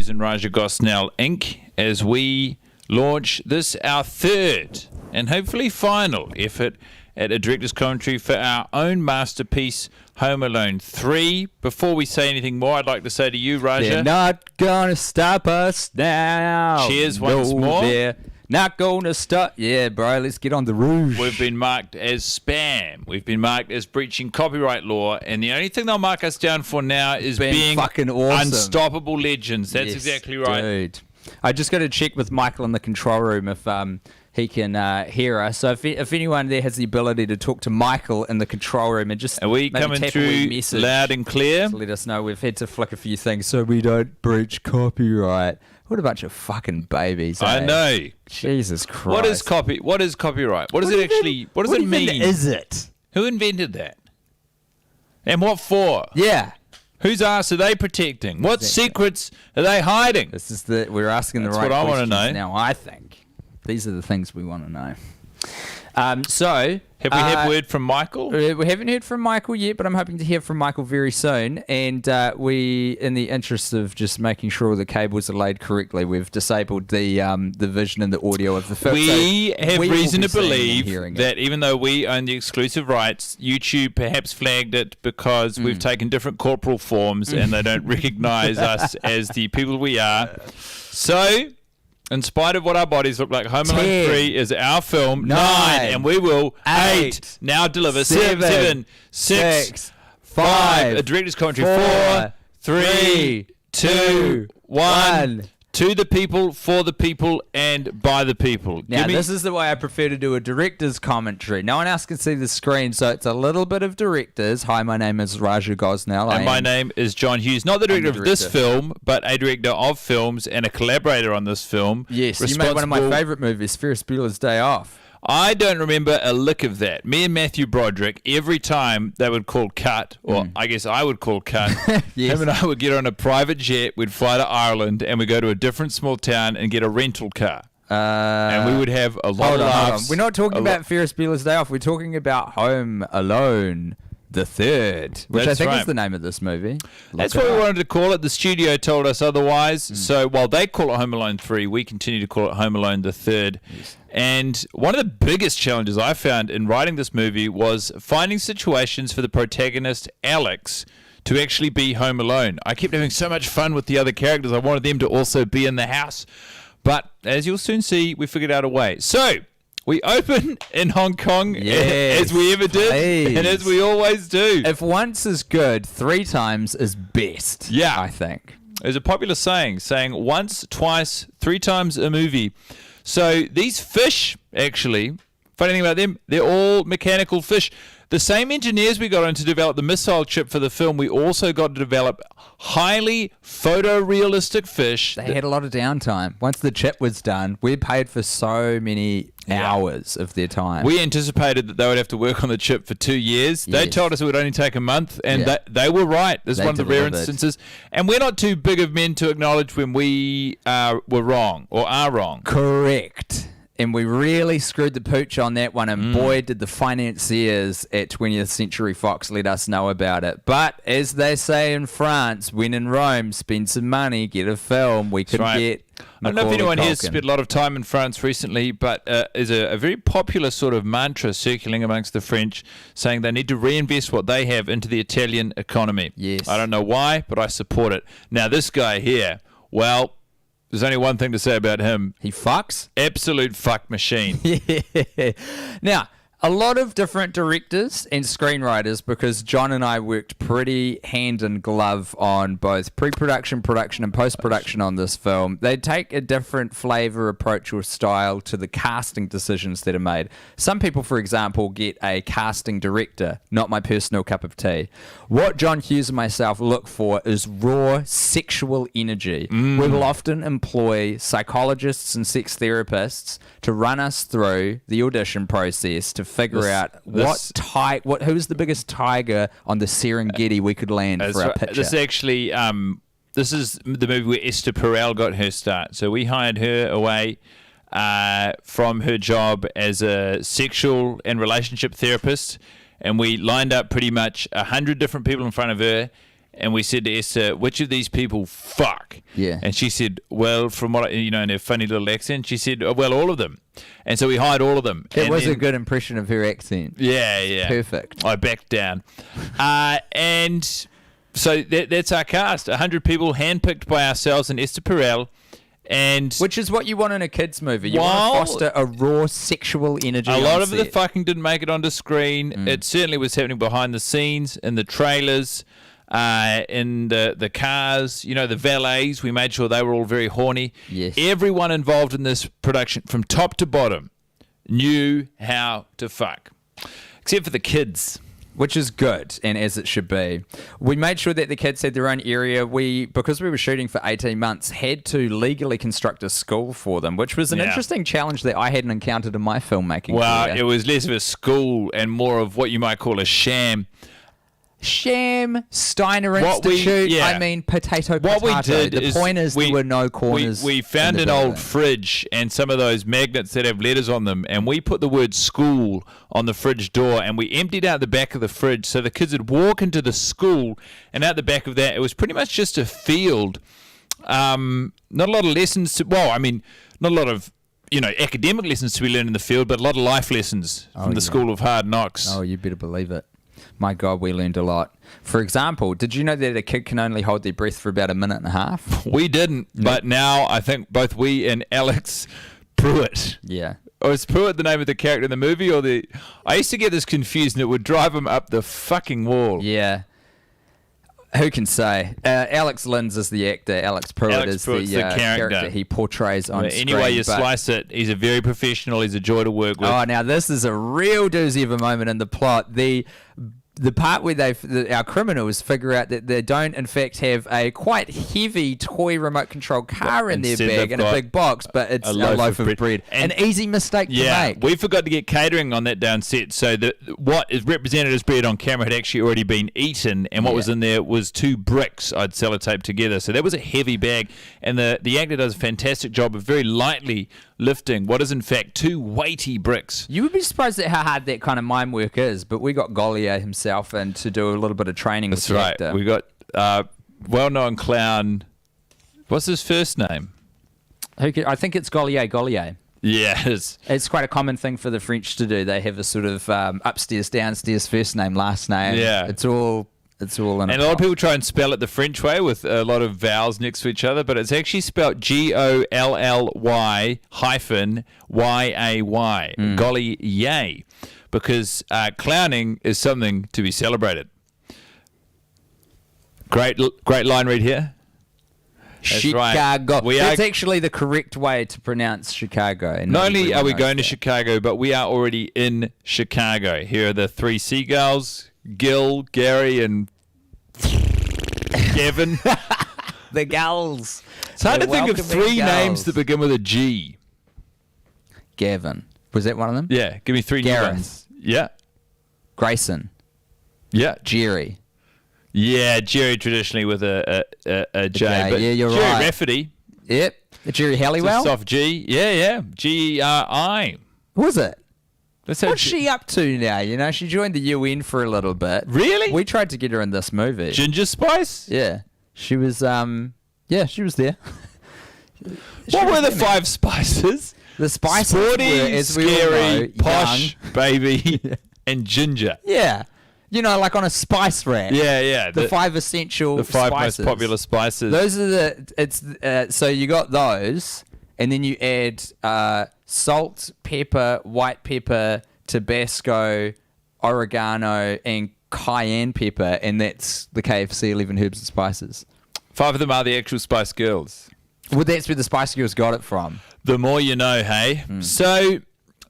and Raja Gosnell Inc. as we launch this, our third and hopefully final effort at a director's commentary for our own masterpiece, Home Alone 3. Before we say anything more, I'd like to say to you, Raja, they're not gonna stop us now. Cheers once more. They're not gonna stop. Yeah, bro, let's get on the roof. We've been marked as spam. We've been marked as breaching copyright law. And the only thing they'll mark us down for now is being fucking awesome. Unstoppable legends. That's exactly right. Dude. I just got to check with Michael in the control room if he can hear us. So if anyone there has the ability to talk to Michael in the control room and just are we coming through loud and clear? Let us know. We've had to flick a few things so we don't breach copyright. What a bunch of fucking babies! I know. Jesus Christ. What is copyright? What does it actually? What does it mean? Is it? Who invented that? And what for? Yeah. Whose ass are they protecting? What secrets are they hiding? This is we're asking the right questions. That's what I want to know. Now, I think these are the things we want to know. So, have we had word from Michael? We haven't heard from Michael yet, but I'm hoping to hear from Michael very soon. And we, in the interest of just making sure the cables are laid correctly, we've disabled the vision and the audio of the film. We have reason to believe that even though we own the exclusive rights, YouTube perhaps flagged it because we've taken different corporal forms and they don't recognize us as the people we are. So, in spite of what our bodies look like, Home Alone 3 is our film. 9, and we will 8 now deliver 7, 6, 5. A director's commentary. 4, 3, 2, 1. To the people, for the people, and by the people. Now, this is the way I prefer to do a director's commentary. No one else can see the screen, so it's a little bit of directors. Hi, my name is Raja Gosnell. And my name is John Hughes. Not the director of this film, but a director of films and a collaborator on this film. Yes, you made one of my favourite movies, Ferris Bueller's Day Off. I don't remember a lick of that. Me and Matthew Broderick, every time they would call cut, or I guess I would call cut, yes. Him and I would get on a private jet, we'd fly to Ireland, and we'd go to a different small town and get a rental car. And we would have a lot of laughs. We're not talking about Ferris Bueller's Day Off. We're talking about Home Alone, the third, which I think is the name of this movie. That's what we wanted to call it. The studio told us otherwise. So while they call it Home Alone 3, we continue to call it Home Alone the third. Yes. And one of the biggest challenges I found in writing this movie was finding situations for the protagonist, Alex, to actually be home alone. I kept having so much fun with the other characters. I wanted them to also be in the house. But as you'll soon see, we figured out a way. So we open in Hong Kong, as we ever did, and as we always do. If once is good, 3 times is best. Yeah. I think. There's a popular saying once, twice, 3 times a movie. So these fish, actually, funny thing about them, they're all mechanical fish. The same engineers we got on to develop the missile chip for the film, we also got to develop highly photorealistic fish. They had a lot of downtime. Once the chip was done, we paid for so many hours of their time. We anticipated that they would have to work on the chip for 2 years. They told us it would only take a month, and they were right. This is one of the rare instances. And we're not too big of men to acknowledge when we were wrong or are wrong. Correct. And we really screwed the pooch on that one, and boy, did the financiers at 20th Century Fox let us know about it. But as they say in France, when in Rome, spend some money, get a film. We could get I don't know if anyone here has spent a lot of time in France recently, but there's a very popular sort of mantra circulating amongst the French saying they need to reinvest what they have into the Italian economy. Yes. I don't know why, but I support it. Now, this guy here, well, there's only one thing to say about him. He fucks? Absolute fuck machine. Yeah. Now, a lot of different directors and screenwriters, because John and I worked pretty hand in glove on both pre-production, production, and post-production on this film. They take a different flavor, approach, or style to the casting decisions that are made. Some people, for example, get a casting director, not my personal cup of tea. What John Hughes and myself look for is raw sexual energy. We will often employ psychologists and sex therapists to run us through the audition process to figure out who's the biggest tiger on the Serengeti we could land for our picture. This actually, this is the movie where Esther Perel got her start. So we hired her away from her job as a sexual and relationship therapist, and we lined up pretty much 100 different people in front of her, And we said to Esther, which of these people fuck? Yeah. And she said, well, from what, in her funny little accent, she said, well, all of them. And so we hired all of them. It was a good impression of her accent. Yeah. Perfect. I backed down. And so that's our cast. 100 people handpicked by ourselves and Esther Perel. Which is what you want in a kids movie. You want to foster a raw sexual energy. A lot of the fucking didn't make it onto screen. It certainly was happening behind the scenes, in the trailers, in the cars, the valets. We made sure they were all very horny. Yes. Everyone involved in this production, from top to bottom, knew how to fuck. Except for the kids. Which is good, and as it should be. We made sure that the kids had their own area. Because we were shooting for 18 months, had to legally construct a school for them, which was an interesting challenge that I hadn't encountered in my filmmaking career. It was less of a school and more of what you might call a sham. Steiner Institute, potato. What we did the point is there were no corners. We found an old fridge and some of those magnets that have letters on them, and we put the word school on the fridge door, and we emptied out the back of the fridge so the kids would walk into the school, and out the back of that, it was pretty much just a field. Not a lot of lessons not a lot of academic lessons to be learned in the field, but a lot of life lessons from the School of Hard Knocks. Oh, you better believe it. My God, we learned a lot. For example, did you know that a kid can only hold their breath for about a minute and a half? We didn't, but now I think both we and Alex Pruitt. Yeah. Or is Pruitt the name of the character in the movie, or I used to get this confused, and it would drive him up the fucking wall. Yeah. Who can say? Alex Linz is the actor. Alex Pruitt is the character he portrays on screen. Anyway, you slice it. He's a very professional. He's a joy to work with. Oh, now this is a real doozy of a moment in the plot. The part where our criminals figure out that they don't, in fact, have a quite heavy toy remote control car in their bag and a big box, but it's a loaf of bread. An easy mistake to make. We forgot to get catering on that down set, so what is represented as bread on camera had actually already been eaten, and what was in there was 2 bricks I'd sellotaped together. So that was a heavy bag, and the actor does a fantastic job of very lightly lifting what is in fact 2 weighty bricks. You would be surprised at how hard that kind of mime work is, but we got Gollier himself in to do a little bit of training with the actor. We got well-known clown. What's his first name? I think it's Gollier. Yeah, it's quite a common thing for the French to do. They have a sort of upstairs, downstairs, first name, last name. Yeah, it's all in. And a lot of people try and spell it the French way with a lot of vowels next to each other, but it's actually spelled Golly-YAY, Gollier, because clowning is something to be celebrated. Great line read here. That's Chicago. Right. That's actually the correct way to pronounce Chicago. Not only are we going to Chicago, but we are already in Chicago. Here are the 3 seagulls. Gil, Gary, and Gavin. The gulls. It's hard to think of 3 names that begin with a G. Gavin. Was that one of them? Yeah, give me 3 new Gareth. ones. Yeah. Grayson. Yeah. Jerry. Yeah, Jerry traditionally with a J. But yeah, you're Jerry right. Rafferty. Yep. Jerry Halliwell. It's a soft G. Yeah. G-R-I. Was it? What's she up to now? She joined the UN for a little bit. Really? We tried to get her in this movie. Ginger Spice? Yeah. She was, she was there. What were the 5 spices? The spices Sporty, were, as we scary, all know, posh, young. baby, and ginger. Yeah. Like on a spice rack. Yeah. The 5 essential The 5 spices. most popular spices. Those are so you got those, and then you add salt, pepper, white pepper, Tabasco, oregano, and cayenne pepper, and that's the KFC 11 herbs and spices. 5 of them are the actual Spice Girls. Well, that's where the Spice Girls got it from. The more you know, hey? So,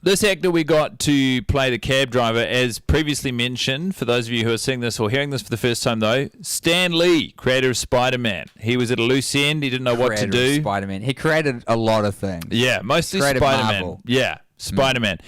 this actor we got to play the cab driver, as previously mentioned, for those of you who are seeing this or hearing this for the first time, though, Stan Lee, creator of Spider-Man. He was at a loose end. He didn't know what to do. Spider-Man. He created a lot of things. Yeah, mostly Created Spider-Man. Marvel. Yeah, Spider-Man.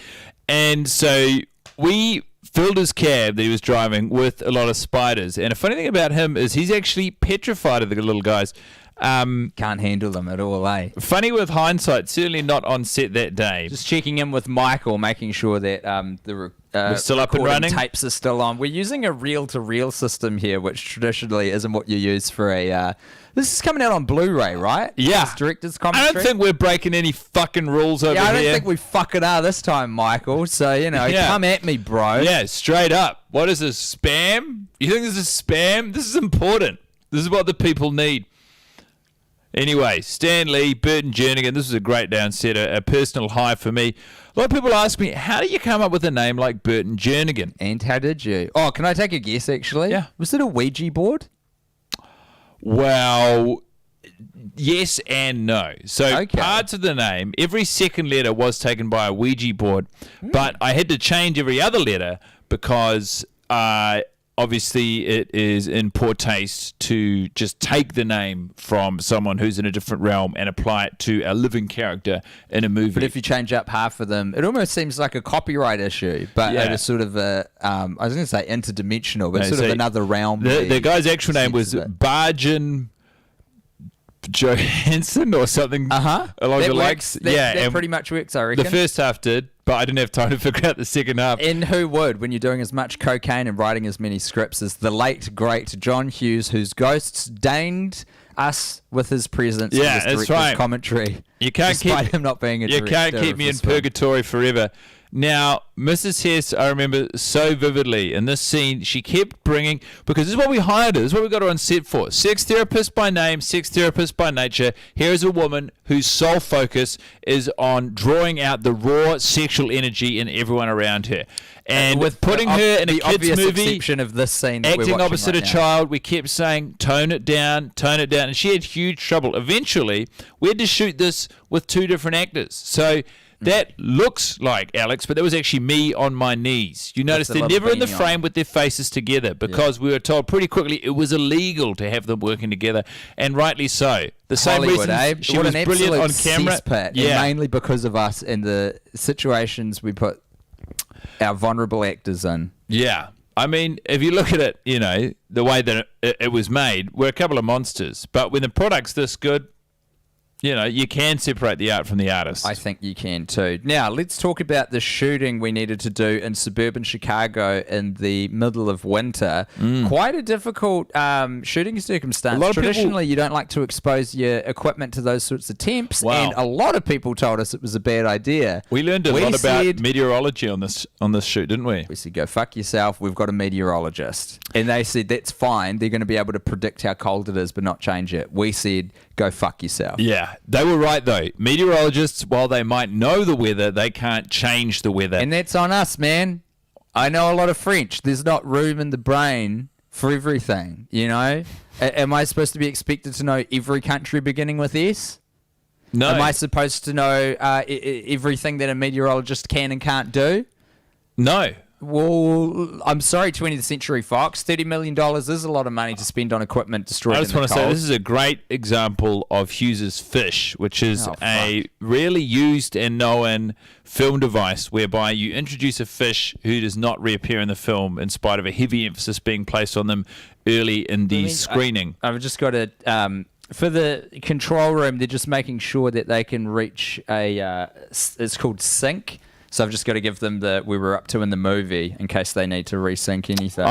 And so we filled his cab that he was driving with a lot of spiders. And a funny thing about him is he's actually petrified of the little guys. Can't handle them at all, eh? Funny with hindsight, certainly not on set that day. Just checking in with Michael, making sure that We're still up and running. Tapes are still on. We're using a reel-to-reel system here, which traditionally isn't what you use for a... this is coming out on Blu-ray, right? Yeah. This director's commentary. I don't think we're breaking any fucking rules over here. Yeah, I don't think we fucking are this time, Michael. So, come at me, bro. Yeah, straight up. What is this, spam? You think this is spam? This is important. This is what the people need. Anyway, Stan Lee, Burton Jernigan, this was a great day on set, a personal high for me. A lot of people ask me, how do you come up with a name like Burton Jernigan? And how did you? Oh, can I take a guess, actually? Yeah. Was it a Ouija board? Well, yes and no. So Okay. parts of the name, every second letter was taken by a Ouija board, but I had to change every other letter because obviously it is in poor taste to just take the name from someone who's in a different realm and apply it to a living character in a movie. But if you change up half of them, it almost seems like a copyright issue. But Yeah. it is sort of I was going to say interdimensional, but No, sort so of another realm. the guy's actual name was sense of it. Bargen Johansson or something along That the works. likes. That and pretty much works, I reckon. the first half did, but I didn't have time to figure out the second half. And who would, when you're doing as much cocaine and writing as many scripts as the late, great John Hughes, whose ghosts deigned us with his presence in Yeah, this that's director's right. commentary. You can't despite keep him not being a You director can't keep of me in this film. purgatory forever. Now, Mrs. Hess, I remember so vividly in this scene, she kept bringing, because this is what we hired her, this is what we got her on set for. Sex therapist by name, sex therapist by nature. Here is a woman whose sole focus is on drawing out the raw sexual energy in everyone around her. And with putting her in a the kids obvious movie, exception of this scene that we're acting watching opposite right a now. child, we kept saying, tone it down, and she had huge trouble. Eventually, we had to shoot this with two different actors. So that looks like Alex, but that was actually me on my knees. You notice a they're lot of never in the being on. frame with their faces together because we were told pretty quickly it was illegal to have them working together, and rightly so. The same Hollywood, reason eh? she What was an brilliant on absolute camera. cesspit, and Yeah. mainly because of us and the situations we put our vulnerable actors in. Yeah. I mean, if you look at it, the way that it was made, we're a couple of monsters. But when the product's this good, you can separate the art from the artist. I think you can too. Now, let's talk about the shooting we needed to do in suburban Chicago in the middle of winter. Quite a difficult shooting circumstance. A lot of people- Traditionally, you don't like to expose your equipment to those sorts of temps, Wow. and a lot of people told us it was a bad idea. We learned a lot about said- meteorology on this shoot, didn't we? We said, go fuck yourself, we've got a meteorologist. And they said, that's fine, they're going to be able to predict how cold it is but not change it. We said, go fuck yourself. Yeah, they were right though. Meteorologists, while they might know the weather, they can't change the weather. And that's on us, man. I know a lot of French. There's not room in the brain for everything, Am I supposed to be expected to know every country beginning with S? No. Am I supposed to know everything that a meteorologist can and can't do? No. Well, I'm sorry, 20th Century Fox. $30 million is a lot of money to spend on equipment destroyed I in just the want to say cold. this is a great example of Hughes's Fish, which is Oh, a rarely used and known film device whereby you introduce a fish who does not reappear in the film in spite of a heavy emphasis being placed on them early in the screening. I've just got to... for the control room, they're just making sure that they can reach it's called sync. So I've just got to give them we were up to in the movie in case they need to resync anything.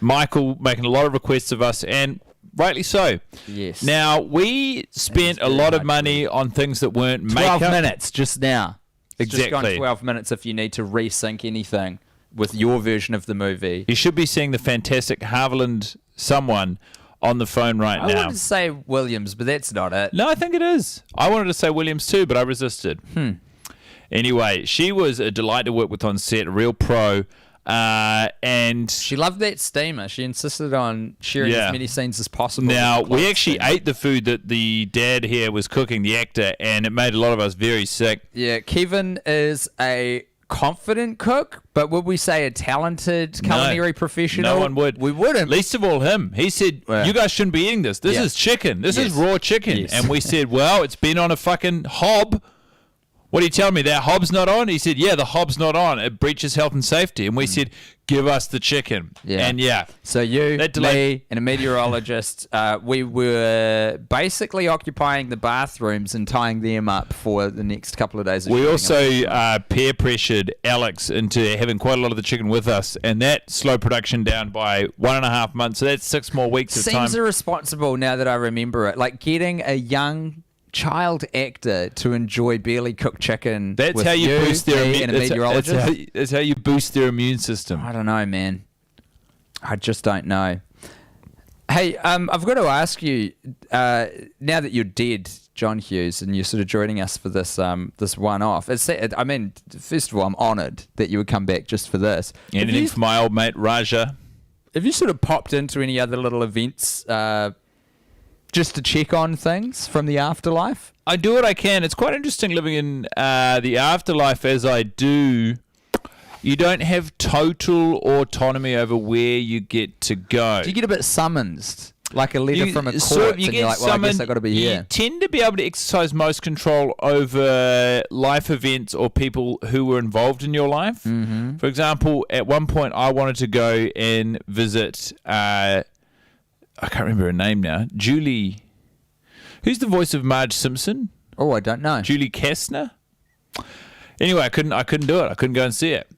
Michael making a lot of requests of us, and rightly so. Yes. Now, we spent a very lot of much money on things that weren't 12 makeup. minutes just now. It's just Exactly. gone 12 minutes if you need to resync anything with your version of the movie. You should be seeing the fantastic Haviland someone on the phone right I now. wanted to say Williams, but that's not it. No, I think it is. I wanted to say Williams too, but I resisted. Anyway, she was a delight to work with on set, a real pro. And She loved that steamer. She insisted on sharing Yeah. as many scenes as possible. now, with the we clothes actually team. ate the food that the dad here was cooking, the actor, and it made a lot of us very sick. Yeah, Kevin is a confident cook, but would we say a talented culinary professional? No one would. We wouldn't. Least of all him. He said, Yeah. you guys shouldn't be eating this. This Yeah. is chicken. This is Yes. raw chicken. Yes. And we said, well, it's been on a fucking hob. what are you telling me? That hob's not on? He said, yeah, the hob's not on. It breaches health and safety. And we said, give us the chicken. Yeah. And yeah. So you, me, and a meteorologist, we were basically occupying the bathrooms and tying them up for the next couple of days. We also peer pressured Alex into having quite a lot of the chicken with us, and that slowed production down by 1.5 months. So that's 6 more weeks of time. Seems irresponsible now that I remember it. Like getting a young child actor to enjoy barely cooked chicken. That's how you boost their and a meteorologist. That's how you boost their immune system. I don't know, man. I just don't know. Hey, I've got to ask you, now that you're dead, John Hughes, and you're sort of joining us for this this one-off. I mean, first of all, I'm honoured that you would come back just for this. Anything for my old mate Raja. Have you sort of popped into any other little events just to check on things from the afterlife? I do what I can. It's quite interesting living in the afterlife as I do. You don't have total autonomy over where you get to go. Do you get a bit summoned? Like a letter from a court, and you're like, well, summoned, I guess I got to be here. You tend to be able to exercise most control over life events or people who were involved in your life. Mm-hmm. For example, at one point I wanted to go and visit, I can't remember her name now, Julie. Who's the voice of Marge Simpson? Oh, I don't know. Julie Kastner? Anyway, I couldn't do it. I couldn't go and see it.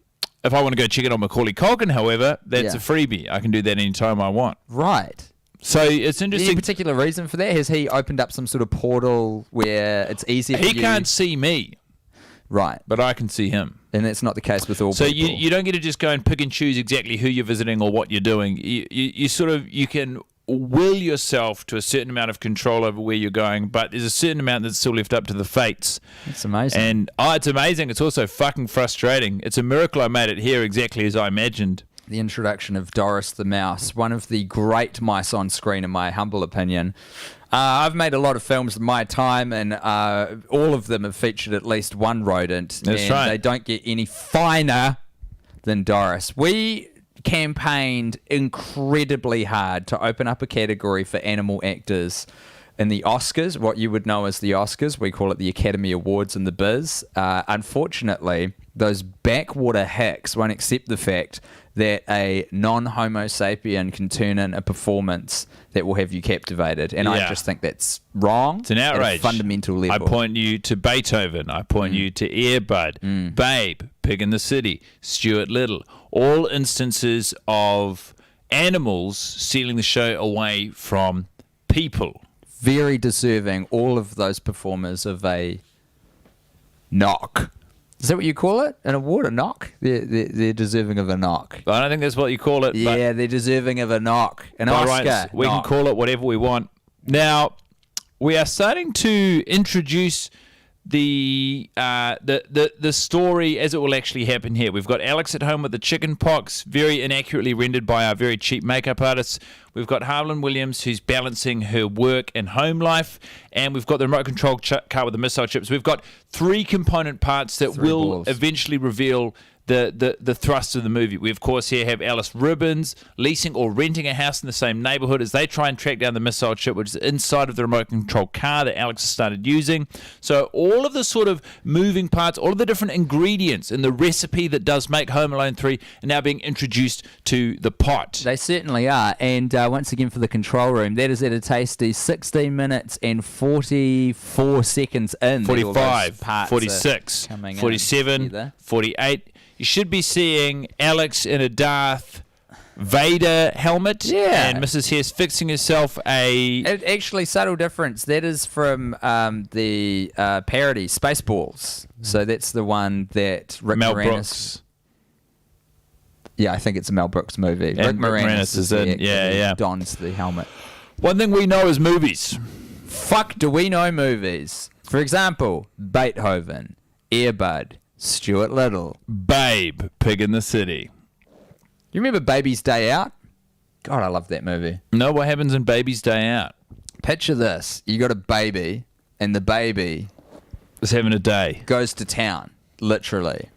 If I want to go check it on Macaulay Culkin, however, that's a freebie. I can do that anytime I want. Right. So it's interesting. Any particular reason for that? Has he opened up some sort of portal where it's easier for you? He can't see me. Right. But I can see him. And that's not the case with all people. So you don't get to just go and pick and choose exactly who you're visiting or what you're doing. You can will yourself to a certain amount of control over where you're going, but there's a certain amount that's still left up to the fates. It's amazing. And it's amazing. It's also fucking frustrating. It's a miracle I made it here exactly as I imagined. The introduction of Doris the Mouse, one of the great mice on screen, in my humble opinion. I've made a lot of films in my time, and all of them have featured at least one rodent. That's right. They don't get any finer than Doris. We campaigned incredibly hard to open up a category for animal actors in the Oscars, what you would know as the Oscars. We call it the Academy Awards in the biz. Unfortunately, those backwater hacks won't accept the fact that a non-Homo sapien can turn in a performance that will have you captivated. And I just think that's wrong. It's an outrage. At a fundamental level. I point you to Beethoven. I point you to Air Bud, Babe, Pig in the City, Stuart Little. All instances of animals stealing the show away from people. Very deserving, all of those performers, of a knock. Is that what you call it? An award, a knock? They're deserving of a knock. I don't think that's what you call it. Yeah, they're deserving of a knock. An Oscar. Rights, we can call it whatever we want. Now, we are starting to introduce the story as it will actually happen here. We've got Alex at home with the chicken pox, very inaccurately rendered by our very cheap makeup artists. We've got Harlan Williams, who's balancing her work and home life, and we've got the remote control car with the missile chips. We've got 3 component parts that will eventually reveal the thrust of the movie. We, of course, here have Alice Ribbons leasing or renting a house in the same neighborhood as they try and track down the missile chip, which is inside of the remote control car that Alex has started using. So all of the sort of moving parts, all of the different ingredients in the recipe that does make Home Alone 3 are now being introduced to the pot. They certainly are. And once again, for the control room, that is at a tasty 16 minutes and 44 seconds in. 45, 46, 47, 48. You should be seeing Alex in a Darth Vader helmet, and Mrs. Hess fixing herself Actually, subtle difference. That is from the parody Spaceballs. So that's the one that Rick Mel Moranis... Brooks. Yeah, I think it's a Mel Brooks movie. And Rick Moranis is in. Yeah. Dons the helmet. One thing we know is movies. Fuck, do we know movies? For example, Beethoven, Air Bud, Stuart Little, Babe, Pig in the City. You remember Baby's Day Out? God, I love that movie. No, what happens in Baby's Day Out? Picture this. You got a baby, and the baby is having a day. Goes to town, literally.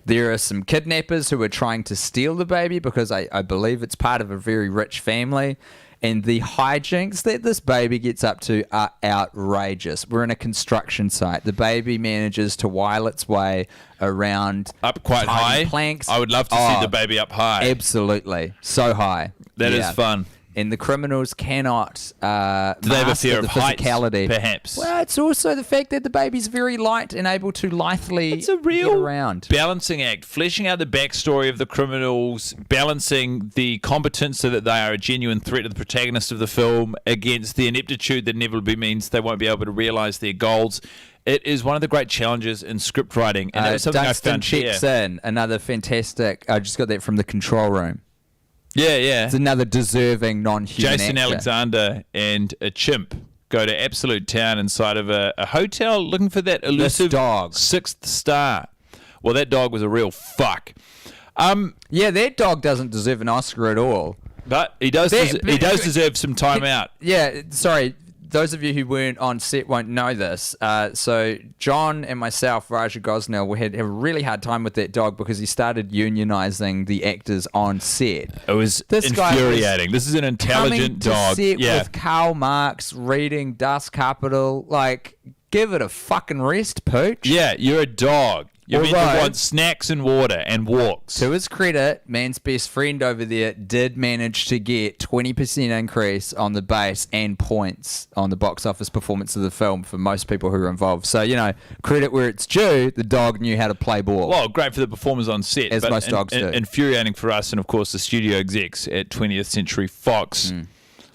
There are some kidnappers who are trying to steal the baby because I believe it's part of a very rich family. And the hijinks that this baby gets up to are outrageous. We're in a construction site. The baby manages to wile its way around up quite high planks. I would love to see the baby up high. Absolutely. So high. That is fun. And the criminals cannot Do they have a fear of physicality. Heights, perhaps? Well, it's also the fact that the baby's very light and able to lithely it's a real get around. Balancing act, fleshing out the backstory of the criminals, balancing the competence so that they are a genuine threat to the protagonist of the film against the ineptitude that inevitably means they won't be able to realise their goals. It is one of the great challenges in script writing. And that was something I found checks in, another fantastic, I just got that from the control room. Yeah. It's another deserving non-human Jason actor. Alexander and a chimp go to absolute town inside of a hotel looking for that elusive dog. 6th star. Well, that dog was a real fuck. Yeah, that dog doesn't deserve an Oscar at all. But he does deserve some time out. Yeah, sorry. Those of you who weren't on set won't know this. So John and myself, Raja Gosnell, we had a really hard time with that dog because he started unionizing the actors on set. It was infuriating. This is an intelligent dog. Set with Karl Marx reading Das Kapital. Like, give it a fucking rest, Pooch. Yeah, you're a dog. You're meant to want snacks and water and walks. To his credit, man's best friend over there did manage to get 20% increase on the base and points on the box office performance of the film for most people who were involved. So, credit where it's due, the dog knew how to play ball. Well, great for the performers on set. As most dogs do. Infuriating for us and, of course, the studio execs at 20th Century Fox.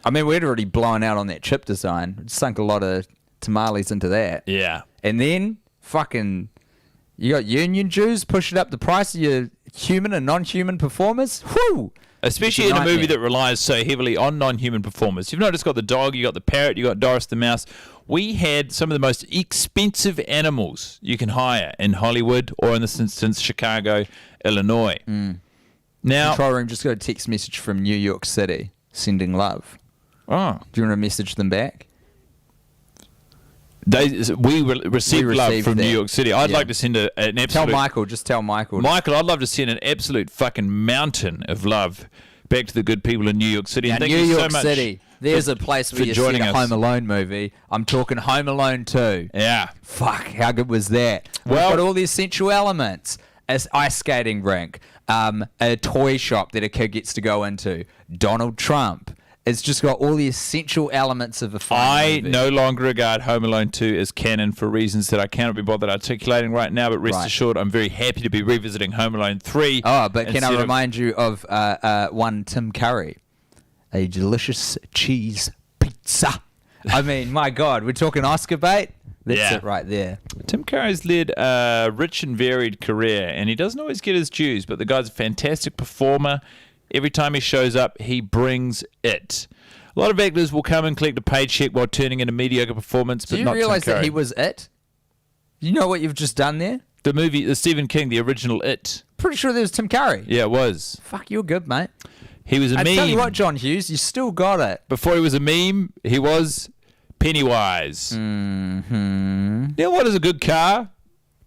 I mean, we'd already blown out on that chip design. We'd sunk a lot of tamales into that. Yeah. And then, fucking... You got union dues pushing up the price of your human and non-human performers? Whew! Especially in a movie that relies so heavily on non-human performers. You've not just got the dog, you got the parrot, you got Doris the mouse. We had some of the most expensive animals you can hire in Hollywood or, in this instance, Chicago, Illinois. Now, control room just got a text message from New York City sending love. Oh. Do you want to message them back? We received love from that. New York City. I'd like to send an absolute... Tell Michael. Just tell Michael. Michael, I'd love to send an absolute fucking mountain of love back to the good people in New York City. Now, New York City, there's a place where you see a Home Alone movie. I'm talking Home Alone 2. Yeah. Fuck, how good was that? Well, we've got all these essential elements. An ice skating rink, a toy shop that a kid gets to go into, Donald Trump. It's just got all the essential elements of a fine movie. I no longer regard Home Alone 2 as canon for reasons that I cannot be bothered articulating right now, but rest assured I'm very happy to be revisiting Home Alone 3. Oh, but can I remind you of one Tim Curry? A delicious cheese pizza. I mean, my God, we're talking Oscar bait? That's it right there. Tim Curry's led a rich and varied career, and he doesn't always get his dues, but the guy's a fantastic performer. Every time he shows up, he brings it. A lot of actors will come and collect a paycheck while turning in a mediocre performance, but not Tim Curry. Do you realise that he was it? You know what you've just done there? The movie, the Stephen King, the original It. Pretty sure there was Tim Curry. Yeah, it was. Fuck, you're good, mate. He was a meme. I tell you what, John Hughes, you still got it. Before he was a meme, he was Pennywise. Mm-hmm. You know what is a good car?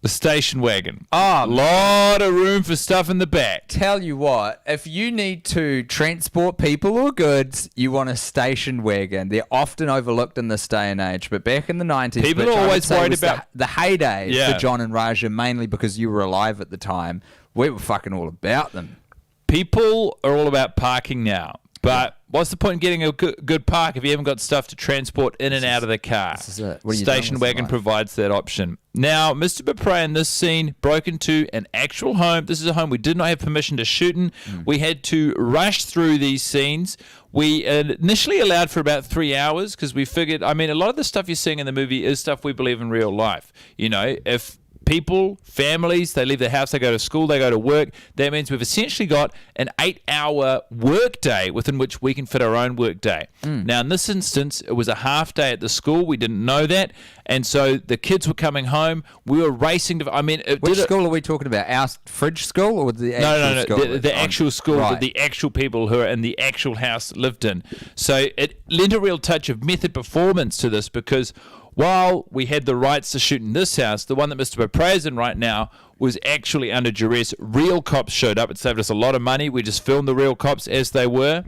The station wagon. Oh, a lot of room for stuff in the back. Tell you what, if you need to transport people or goods, you want a station wagon. They're often overlooked in this day and age, but back in the 90s, people are always worried about the heyday for John and Raja, mainly because you were alive at the time. We were fucking all about them. People are all about parking now. But what's the point in getting a good park if you haven't got stuff to transport in and out of the car? This is it. What are you Station doing with wagon provides that option. Now, Mr. Bepre in this scene broke into an actual home. This is a home we did not have permission to shoot in. We had to rush through these scenes. We initially allowed for about 3 hours because we figured, I mean, a lot of the stuff you're seeing in the movie is stuff we believe in real life. You know, if people, families, they leave their house, they go to school, they go to work. That means we've essentially got an 8-hour work day within which we can fit our own work day. Now, in this instance, it was a half day at the school. We didn't know that. And so the kids were coming home. We were racing to... I mean... Which school are we talking about? Our fridge school or the actual school? No. The actual school that the actual people who are in the actual house lived in. So it lent a real touch of method performance to this because... While we had the rights to shoot in this house, the one that Mr. Bepre is in right now was actually under duress. Real cops showed up. It saved us a lot of money. We just filmed the real cops as they were.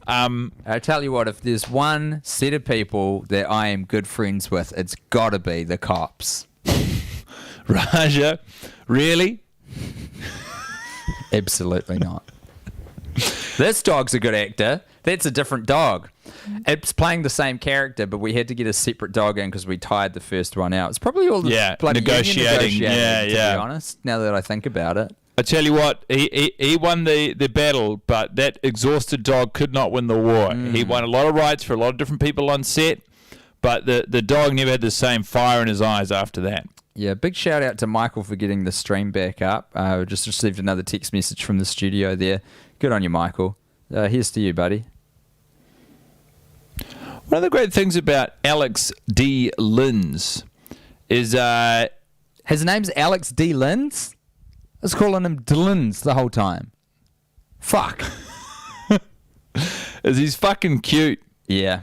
I tell you what, if there's one set of people that I am good friends with, it's got to be the cops. Raja, really? Absolutely not. This dog's a good actor. That's a different dog. It's playing the same character, but we had to get a separate dog in because we tied the first one out. It's probably all the bloody negotiating. To be honest, now that I think about it. I tell you what, he won the battle, but that exhausted dog could not win the war. He won a lot of rights for a lot of different people on set, but the dog never had the same fire in his eyes after that. Yeah, big shout out to Michael for getting the stream back up. We just received another text message from the studio there. Good on you, Michael. Here's to you, buddy. One of the great things about Alex D. Linz is... his name's Alex D. Linz? I was calling him Dlins the whole time. Fuck. Is he's fucking cute. Yeah.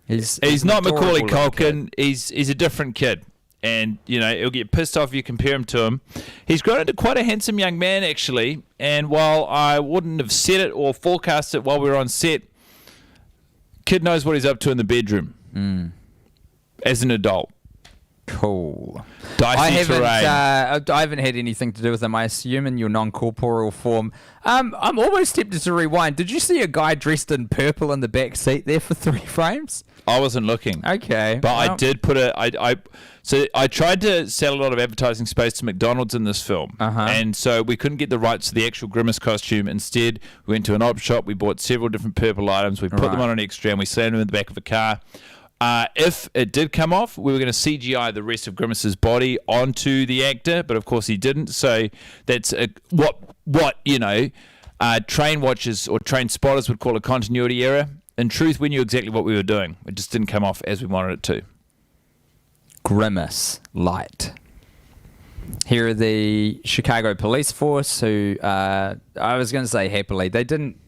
He's not Macaulay Culkin. He's a different kid. And, he'll get pissed off if you compare him to him. He's grown into quite a handsome young man, actually. And while I wouldn't have said it or forecast it while we were on set, kid knows what he's up to in the bedroom. As an adult. Cool. I haven't had anything to do with him. I assume in your non-corporeal form. I'm almost tempted to rewind. Did you see a guy dressed in purple in the back seat there for 3 frames? I wasn't looking. Okay. But I did put so I tried to sell a lot of advertising space to McDonald's in this film. And so we couldn't get the rights to the actual Grimace costume. Instead, we went to an op shop. We bought several different purple items. We put them on an extra and we slammed them in the back of a car. If it did come off, we were going to CGI the rest of Grimace's body onto the actor, but of course he didn't. So that's train watchers or train spotters would call a continuity error. In truth, we knew exactly what we were doing. It just didn't come off as we wanted it to. Grimace Light. Here are the Chicago police force who, I was going to say happily, they didn't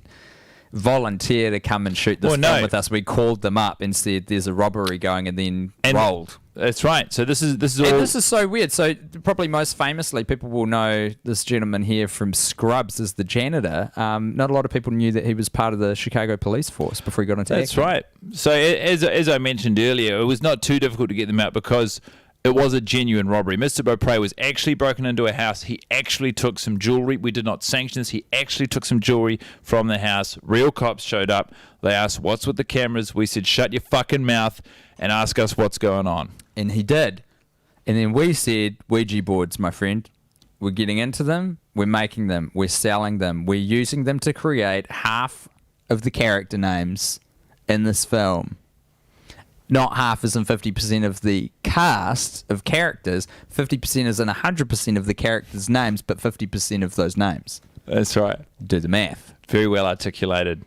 volunteer to come and shoot this film with us. We called them up and said there's a robbery going and then rolled. That's right. So this is all... And this is so weird. So probably most famously, people will know this gentleman here from Scrubs as the janitor. Not a lot of people knew that he was part of the Chicago police force before he got into acting. That's right. So as I mentioned earlier, it was not too difficult to get them out because it was a genuine robbery. Mr. Beaupre was actually broken into a house. He actually took some jewelry. We did not sanction this. He actually took some jewelry from the house. Real cops showed up. They asked, "What's with the cameras?" We said, "Shut your fucking mouth and ask us what's going on." And he did. And then we said, Ouija boards, my friend. We're getting into them. We're making them. We're selling them. We're using them to create half of the character names in this film. Not half as in 50% of the cast of characters. 50% as in 100% of the characters' names, but 50% of those names. That's right. Do the math. Very well articulated.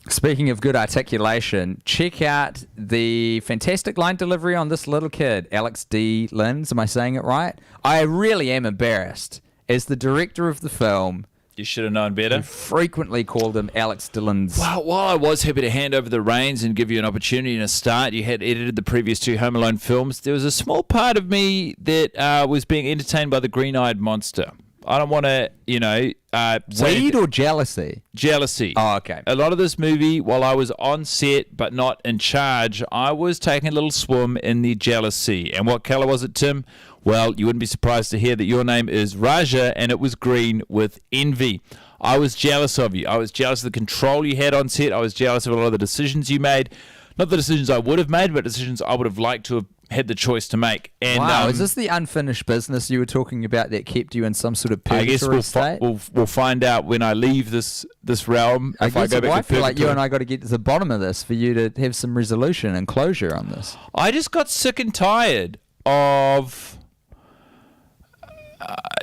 Speaking of good articulation, check out the fantastic line delivery on this little kid, Alex D. Linz. Am I saying it right? I really am embarrassed. As the director of the film... You should have known better. I frequently called him Alex Dillons. Well, while I was happy to hand over the reins and give you an opportunity and a start, you had edited the previous 2 Home Alone films, there was a small part of me that was being entertained by the green-eyed monster. I don't want to, Weed or jealousy? Jealousy. Oh, okay. A lot of this movie, while I was on set but not in charge, I was taking a little swim in the jealousy. And what color was it, Tim? Well, you wouldn't be surprised to hear that your name is Raja, and it was green with envy. I was jealous of you. I was jealous of the control you had on set. I was jealous of a lot of the decisions you made. Not the decisions I would have made, but decisions I would have liked to have had the choice to make. And, wow, is this the unfinished business you were talking about that kept you in some sort of purgatory state? We'll find out when I leave this realm. I feel like you and I got to get to the bottom of this for you to have some resolution and closure on this. I just got sick and tired of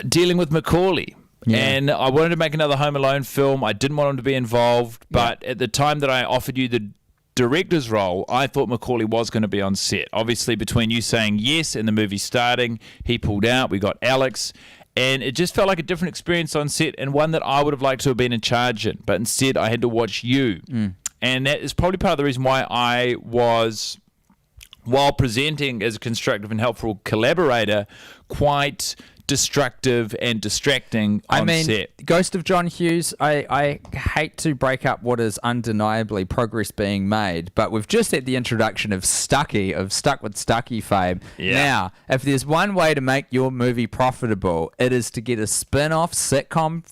dealing with Macaulay. Yeah. And I wanted to make another Home Alone film. I didn't want him to be involved, but at the time that I offered you the director's role, I thought Macaulay was going to be on set. Obviously, between you saying yes and the movie starting, he pulled out. We got Alex, and it just felt like a different experience on set and one that I would have liked to have been in charge in. But instead, I had to watch you. And that is probably part of the reason why I was while presenting as a constructive and helpful collaborator, quite destructive and distracting on set. Ghost of John Hughes, I hate to break up what is undeniably progress being made, but we've just had the introduction of Stucky, of Stuck with Stucky fame. Yeah. Now, if there's one way to make your movie profitable, it is to get a spin-off sitcom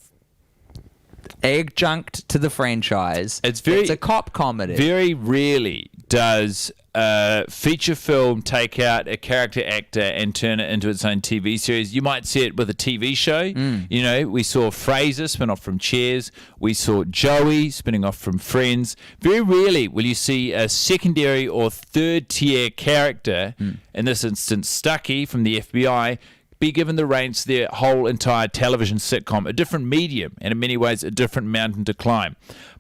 adjunct to the franchise. It's a cop comedy. Very rarely does a feature film take out a character actor and turn it into its own TV series. You might see it with a TV show. You know, we saw Frasier spin off from Cheers. We saw Joey spinning off from Friends. Very rarely will you see a secondary or third tier character, in this instance Stucky from the FBI, be given the reins to their whole entire television sitcom, a different medium and in many ways a different mountain to climb.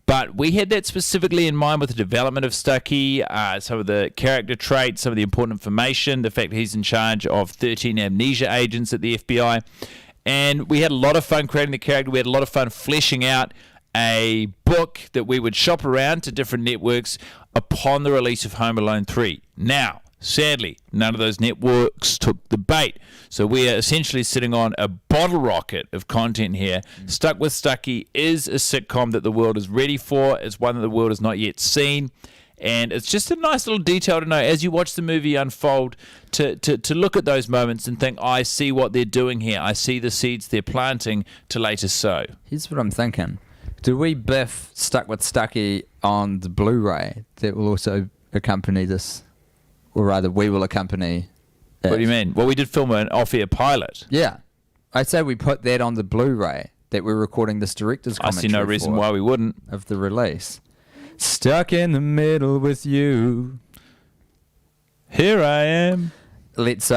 But we had that specifically in mind with the development of Stucky, some of the character traits, some of the important information, the fact that he's in charge of 13 amnesia agents at the FBI. And we had a lot of fun creating the character. We had a lot of fun fleshing out a book that we would shop around to different networks upon the release of Home Alone 3. Now, sadly, none of those networks took the bait. So we are essentially sitting on a bottle rocket of content here. Stuck with Stucky is a sitcom that the world is ready for. It's one that the world has not yet seen. And it's just a nice little detail to know as you watch the movie unfold to look at those moments and think, I see what they're doing here. I see the seeds they're planting to later sow. Here's what I'm thinking. Do we biff Stuck with Stucky on the Blu-ray that will also accompany this? Or rather, we will accompany it. What do you mean? Well, we did film an off-air pilot. Yeah. I'd say we put that on the Blu-ray that we're recording this director's commentary I see no reason why we wouldn't. Of the release. Stuck in the middle with you. Here I am. Let's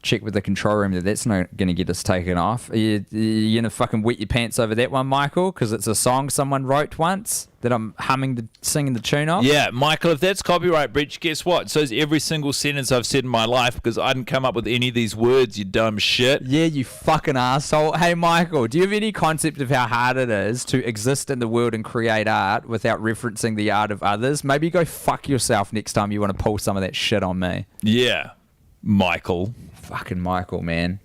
check with the control room that that's not going to get us taken off. Are you going to fucking wet your pants over that one, Michael? Because it's a song someone wrote once that I'm singing the tune of. Yeah, Michael, if that's copyright breach, guess what? So is every single sentence I've said in my life because I didn't come up with any of these words, you dumb shit. Yeah, you fucking asshole. Hey, Michael, do you have any concept of how hard it is to exist in the world and create art without referencing the art of others? Maybe go fuck yourself next time you want to pull some of that shit on me. Yeah, Michael. Fucking Michael, man.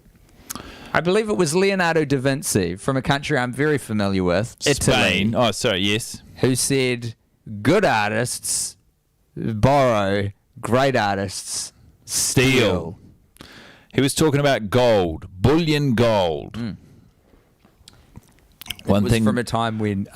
I believe it was Leonardo da Vinci from a country I'm very familiar with, Spain. Italy. Oh, sorry, yes. Who said, good artists borrow, great artists steal. He was talking about gold, bullion gold. One thing from a time when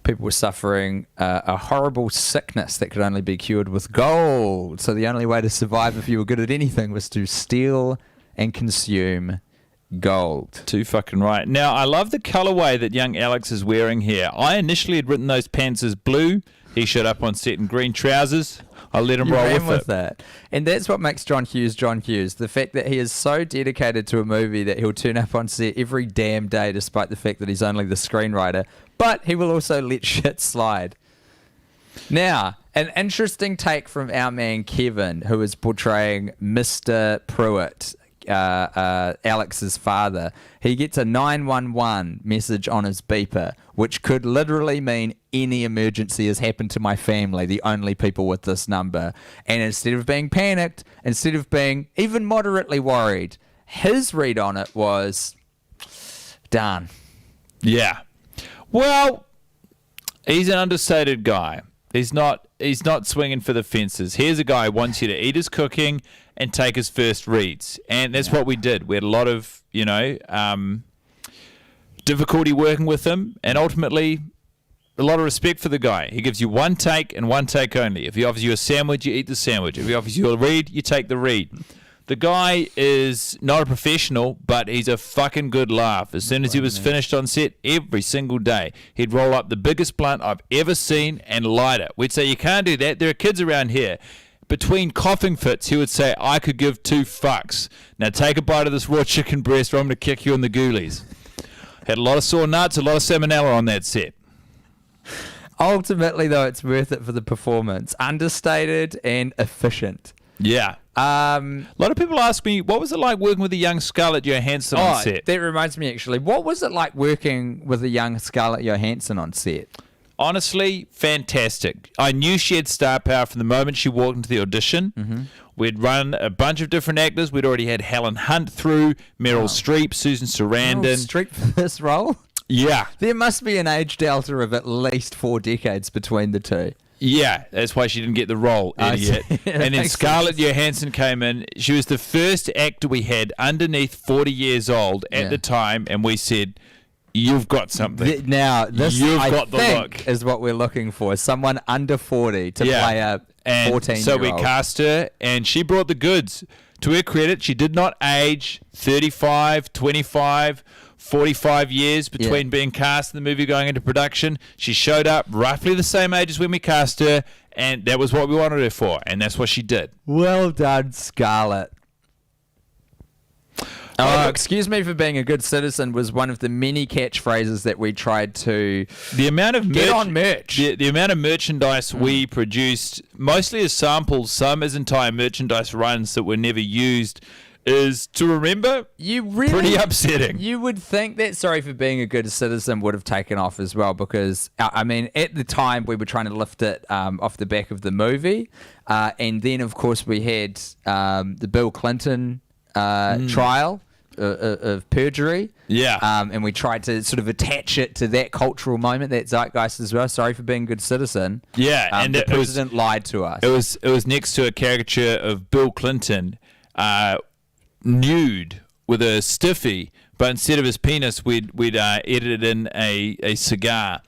people were suffering a horrible sickness that could only be cured with gold. So the only way to survive if you were good at anything was to steal and consume gold. Too fucking right. Now, I love the colorway that young Alex is wearing here. I initially had written those pants as blue. He showed up on set in green trousers. I let him roll with that. And that's what makes John Hughes John Hughes. The fact that he is so dedicated to a movie that he'll turn up on set every damn day despite the fact that he's only the screenwriter. But he will also let shit slide. Now, an interesting take from our man Kevin, who is portraying Mr. Pruitt, Alex's father. He gets a 911 message on his beeper, which could literally mean any emergency has happened to my family, the only people with this number. And instead of being panicked, instead of being even moderately worried, his read on it was, darn. Yeah. Well, he's an understated guy. He's not swinging for the fences. Here's a guy who wants you to eat his cooking and take his first reads. And that's what we did. We had a lot of, difficulty working with him, and ultimately a lot of respect for the guy. He gives you one take and one take only. If he offers you a sandwich, you eat the sandwich. If he offers you a read, you take the read. The guy is not a professional, but he's a fucking good laugh. As soon as he was finished on set, every single day, he'd roll up the biggest blunt I've ever seen and light it. We'd say, you can't do that. There are kids around here. Between coughing fits, he would say, I could give 2 fucks. Now take a bite of this raw chicken breast or I'm going to kick you in the ghoulies. Had a lot of sore nuts, a lot of salmonella on that set. Ultimately, though, it's worth it for the performance. Understated and efficient. Yeah. A lot of people ask me, what was it like working with a young Scarlett Johansson on set? That reminds me, actually. What was it like working with a young Scarlett Johansson on set? honestly, fantastic. I knew she had star power from the moment she walked into the audition. Mm-hmm. We'd run a bunch of different actors. We'd already had Helen Hunt through, Meryl Streep, Susan Sarandon. Meryl Streep for this role? Yeah. There must be an age delta of at least 4 decades between the two. Yeah, that's why she didn't get the role, idiot. And then Scarlett Johansson came in. She was the first actor we had underneath 40 years old at the time, and we said, you've got something. Now, this I the think look. is what we're looking for. Someone under 40 to play a 14-year-old. So we cast her, and she brought the goods. To her credit, she did not age 35, 25, 45 years between being cast in the movie going into production. She showed up roughly the same age as when we cast her, and that was what we wanted her for, and that's what she did. Well done, Scarlett. Oh, excuse me for being a good citizen was one of the many catchphrases that we tried to the amount of get on merch. The amount of merchandise we produced, mostly as samples, some as entire merchandise runs that were never used, is to remember pretty upsetting. You would think that Sorry for Being a Good Citizen would have taken off as well because, I mean, at the time we were trying to lift it off the back of the movie. And then, of course, we had the Bill Clinton trial of perjury. Yeah. And we tried to sort of attach it to that cultural moment, that zeitgeist as well. Sorry for Being a Good Citizen. Yeah. And the president lied to us. It was next to a caricature of Bill Clinton nude with a stiffy, but instead of his penis, we'd edited in a cigar.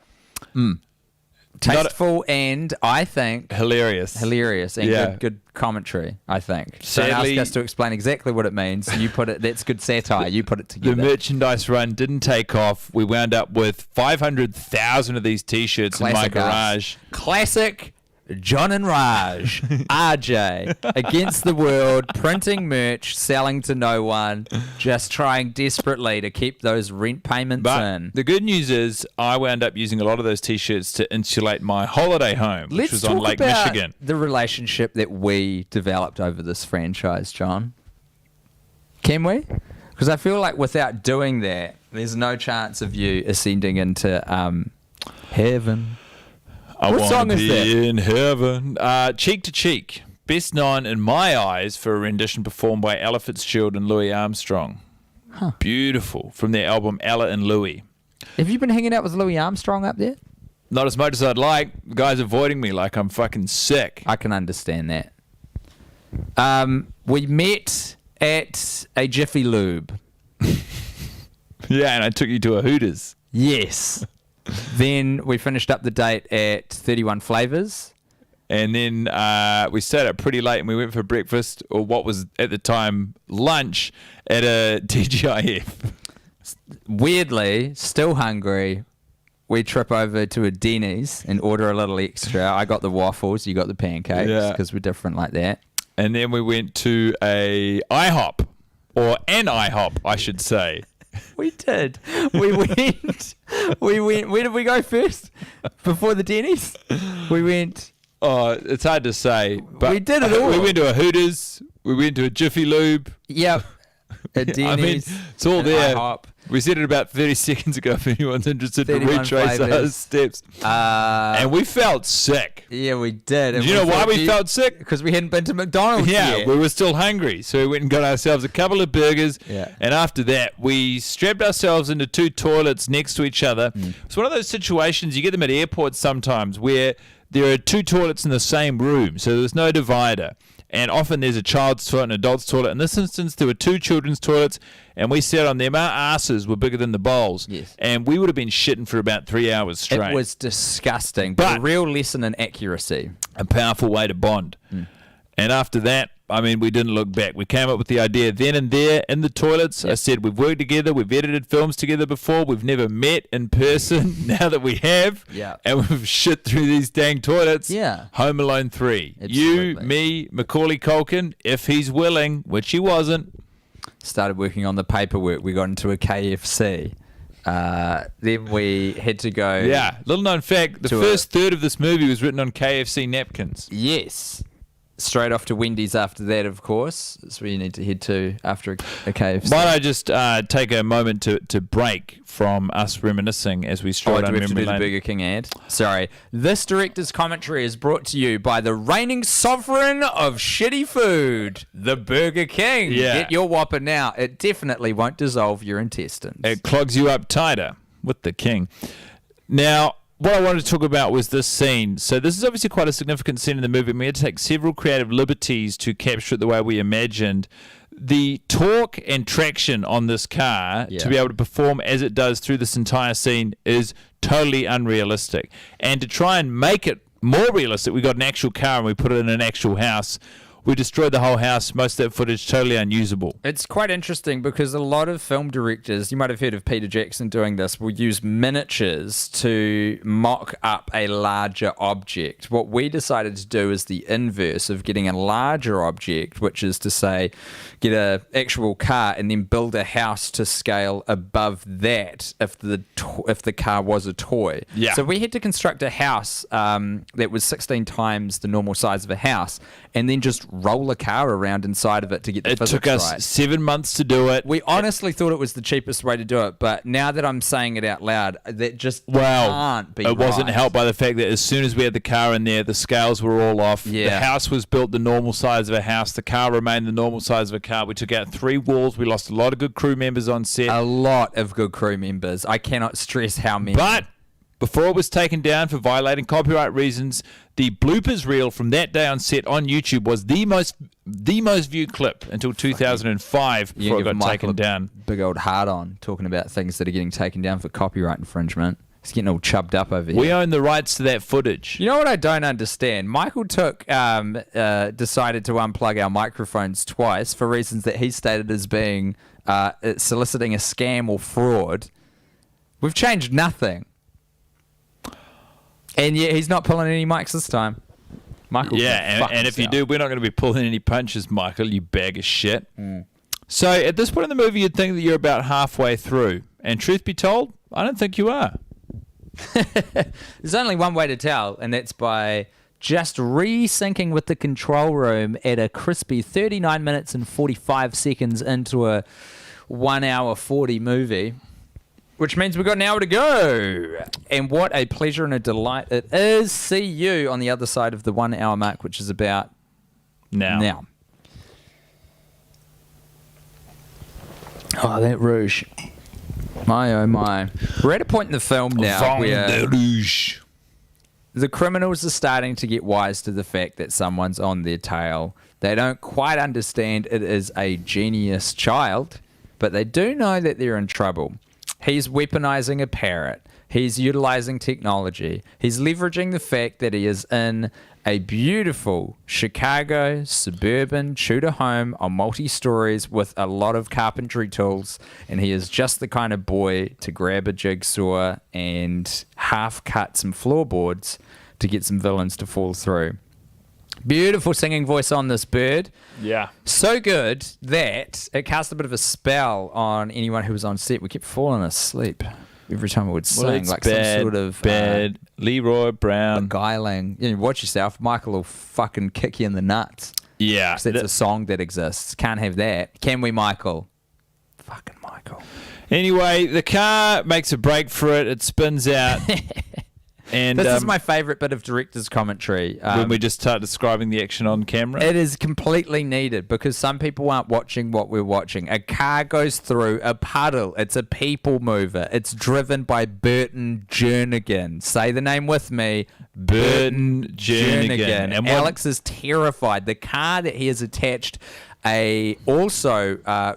Tasteful and I think hilarious and good commentary. I think. Sadly, don't ask us to explain exactly what it means. You put it. That's good satire. You put it together. The merchandise run didn't take off. We wound up with 500,000 of these T-shirts in my garage. Classic. John and Raj, RJ, against the world, printing merch, selling to no one, just trying desperately to keep those rent payments in. The good news is I wound up using a lot of those T-shirts to insulate my holiday home, which was on Lake Michigan. The relationship that we developed over this franchise, John. Can we? Because I feel like without doing that, there's no chance of you ascending into heaven. What song is that? In heaven. Cheek to Cheek. Best known in my eyes for a rendition performed by Ella Fitzgerald and Louis Armstrong. Beautiful. From their album Ella and Louis. Have you been hanging out with Louis Armstrong up there? Not as much as I'd like. The guy's avoiding me like I'm fucking sick. I can understand that. We met at a Jiffy Lube. Yeah, and I took you to a Hooters. Yes. Then we finished up the date at 31 Flavors. And then we stayed up pretty late and we went for breakfast, or what was at the time lunch, at a TGIF. Weirdly, still hungry, we trip over to a Denny's and order a little extra. I got the waffles, you got the pancakes, because we're different like that. And then we went to a IHOP, or an IHOP, I should say. We did. We went. Where did we go first? Before the Denny's? We went. Oh, it's hard to say. But we did it all. We went to a Hooters. We went to a Jiffy Lube. Yep. A Denny's. I mean, it's all there. IHOP. We said it about 30 seconds ago if anyone's interested to retrace our steps. And we felt sick. Yeah, we did. Do you know why we felt sick? Because we hadn't been to McDonald's yet. We were still hungry. So we went and got ourselves a couple of burgers. Yeah. And after that, we strapped ourselves into 2 toilets next to each other. It's one of those situations, you get them at airports sometimes, where there are 2 toilets in the same room. So there's no divider. And often there's a child's toilet and an adult's toilet. In this instance, there were 2 children's toilets, and we sat on them. Our asses were bigger than the bowls. Yes. And we would have been shitting for about 3 hours straight. It was disgusting, but a real lesson in accuracy. A powerful way to bond. And after that, I mean, we didn't look back. We came up with the idea then and there in the toilets. Yep. I said, we've worked together. We've edited films together before. We've never met in person. Now that we have, and we've shit through these dang toilets. Yeah. Home Alone 3. Absolutely. You, me, Macaulay Culkin, if he's willing, which he wasn't. Started working on the paperwork. We got into a KFC. Then we had to go. Yeah. Little known fact, the first third of this movie was written on KFC napkins. Yes. straight off to Wendy's after that, of course. That's where you need to head to after a KFC. Might I just take a moment to break from us reminiscing as we stroll down memory lane? The Burger King ad? Sorry. This director's commentary is brought to you by the reigning sovereign of shitty food, the Burger King. Yeah. Get your Whopper now. It definitely won't dissolve your intestines. It clogs you up tighter with the king. Now, what I wanted to talk about was this scene. So this is obviously quite a significant scene in the movie. We had to take several creative liberties to capture it the way we imagined. The torque and traction on this car to be able to perform as it does through this entire scene is totally unrealistic. And to try and make it more realistic, we got an actual car and we put it in an actual house. We destroyed the whole house. Most of that footage totally unusable. It's quite interesting because a lot of film directors, you might have heard of Peter Jackson doing this, will use miniatures to mock up a larger object. What we decided to do is the inverse of getting a larger object, which is to say, get an actual car and then build a house to scale above that if the car was a toy. Yeah. So we had to construct a house that was 16 times the normal size of a house and then just roll a car around inside of it to get the physics right. It took us 7 months to do it. We honestly thought it was the cheapest way to do it, but now that I'm saying it out loud, that just can't be It wasn't right. helped by the fact that as soon as we had the car in there, the scales were all off. Yeah. The house was built the normal size of a house. The car remained the normal size of a car. We took out 3 walls. We lost a lot of good crew members on set. A lot of good crew members. I cannot stress how many. But before it was taken down for violating copyright reasons, the bloopers reel from that day on set on YouTube was the most viewed clip until 2005 before it got taken down. Big old hard on talking about things that are getting taken down for copyright infringement. He's getting all chubbed up over here. We own the rights to that footage. You know what I don't understand? Michael decided to unplug our microphones twice for reasons that he stated as being soliciting a scam or fraud. We've changed nothing. And yet he's not pulling any mics this time. Michael. Yeah, and if you do, we're not going to be pulling any punches, Michael, you bag of shit. So at this point in the movie, you'd think that you're about halfway through. And truth be told, I don't think you are. There's only one way to tell, and that's by just re-syncing with the control room at a crispy 39 minutes and 45 seconds into a 1 hour 40 movie. Which means we've got an hour to go. And what a pleasure and a delight it is. See you on the other side of the 1 hour mark, which is about now. Oh, that rouge. My, oh my. We're at a point in the film now where the criminals are starting to get wise to the fact that someone's on their tail. They don't quite understand it is a genius child, but they do know that they're in trouble. He's weaponizing a parrot. He's utilizing technology. He's leveraging the fact that he is in a beautiful Chicago suburban Tudor home on multi-stories with a lot of carpentry tools. And he is just the kind of boy to grab a jigsaw and half cut some floorboards to get some villains to fall through. Beautiful singing voice on this bird. Yeah. So good that it cast a bit of a spell on anyone who was on set. We kept falling asleep every time we would sing, like bad, some sort of bad Leroy Brown beguiling. You know, watch yourself. Michael will fucking kick you in the nuts. Yeah. That's a song that exists. Can't have that. Can we, Michael? Fucking Michael. Anyway, the car makes a break for it. It spins out. And this is my favourite bit of director's commentary. When we just start describing the action on camera. It is completely needed because some people aren't watching what we're watching. A car goes through a puddle. It's a people mover. It's driven by Burton Jernigan. Say the name with me. Burton Jernigan. And Alex is terrified. The car that he has attached a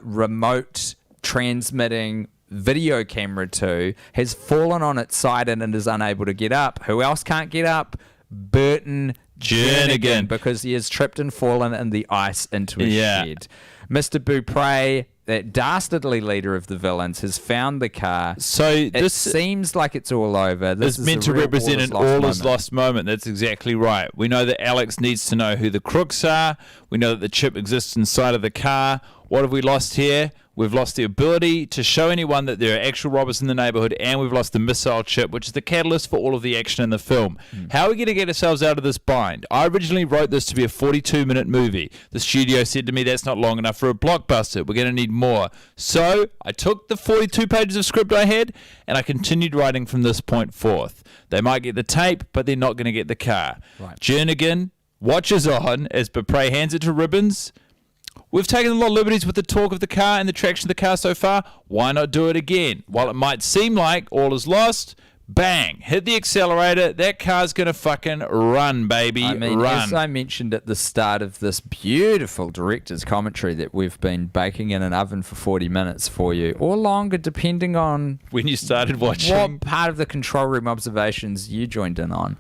remote transmitting video camera to has fallen on its side and is unable to get up. Who else can't get up? Burton Jernigan, because he has tripped and fallen in the ice into his shed. Mr. Beaupre that dastardly leader of the villains has found the car. So this seems like it's all over. This is meant to represent an all-is-lost moment. That's exactly right. We know that Alex needs to know who the crooks are. We know that the chip exists inside of the car. What have we lost here? We've lost the ability to show anyone that there are actual robbers in the neighborhood, and we've lost the missile chip, which is the catalyst for all of the action in the film. How are we going to get ourselves out of this bind? I originally wrote this to be a 42-minute movie. The studio said to me, that's not long enough for a blockbuster. We're going to need more. So I took the 42 pages of script I had, and I continued writing from this point forth. They might get the tape, but they're not going to get the car. Right. Jernigan watches on as Bepre hands it to Ribbons. We've taken a lot of liberties with the torque of the car and the traction of the car so far. Why not do it again? While it might seem like all is lost, bang, hit the accelerator. That car's going to fucking run, baby. Run. As I mentioned at the start of this beautiful director's commentary that we've been baking in an oven for 40 minutes for you, or longer, depending on when you started watching, what part of the control room observations you joined in on.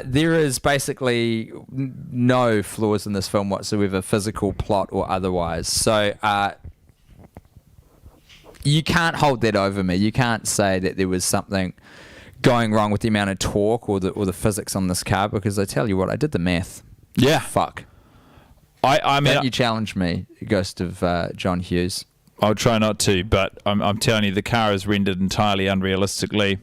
There is basically no flaws in this film whatsoever, physical, plot, or otherwise. So you can't hold that over me. You can't say that there was something going wrong with the amount of torque or the physics on this car, because I tell you what, I did the math. Yeah. Fuck. I mean, don't you challenge me, Ghost of John Hughes. I'll try not to, but I'm telling you, the car is rendered entirely unrealistically.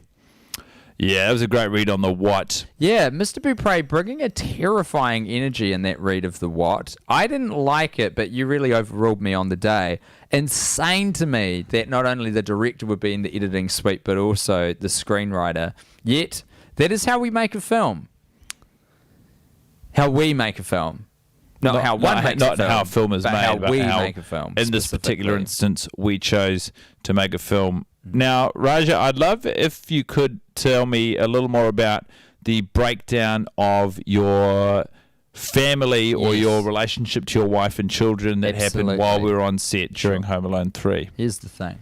Yeah, that was a great read on the Watt. Yeah, Mr. Bupre bringing a terrifying energy in that read of the Watt. I didn't like it, but you really overruled me on the day. Insane to me that not only the director would be in the editing suite, but also the screenwriter. Yet, that is how we make a film. How we make a film. Not how a film is made, how we make a film. In this particular instance, we chose to make a film. Now, Raja, I'd love if you could tell me a little more about the breakdown of your family or your relationship to your wife and children that happened while we were on set during Home Alone 3. Here's the thing.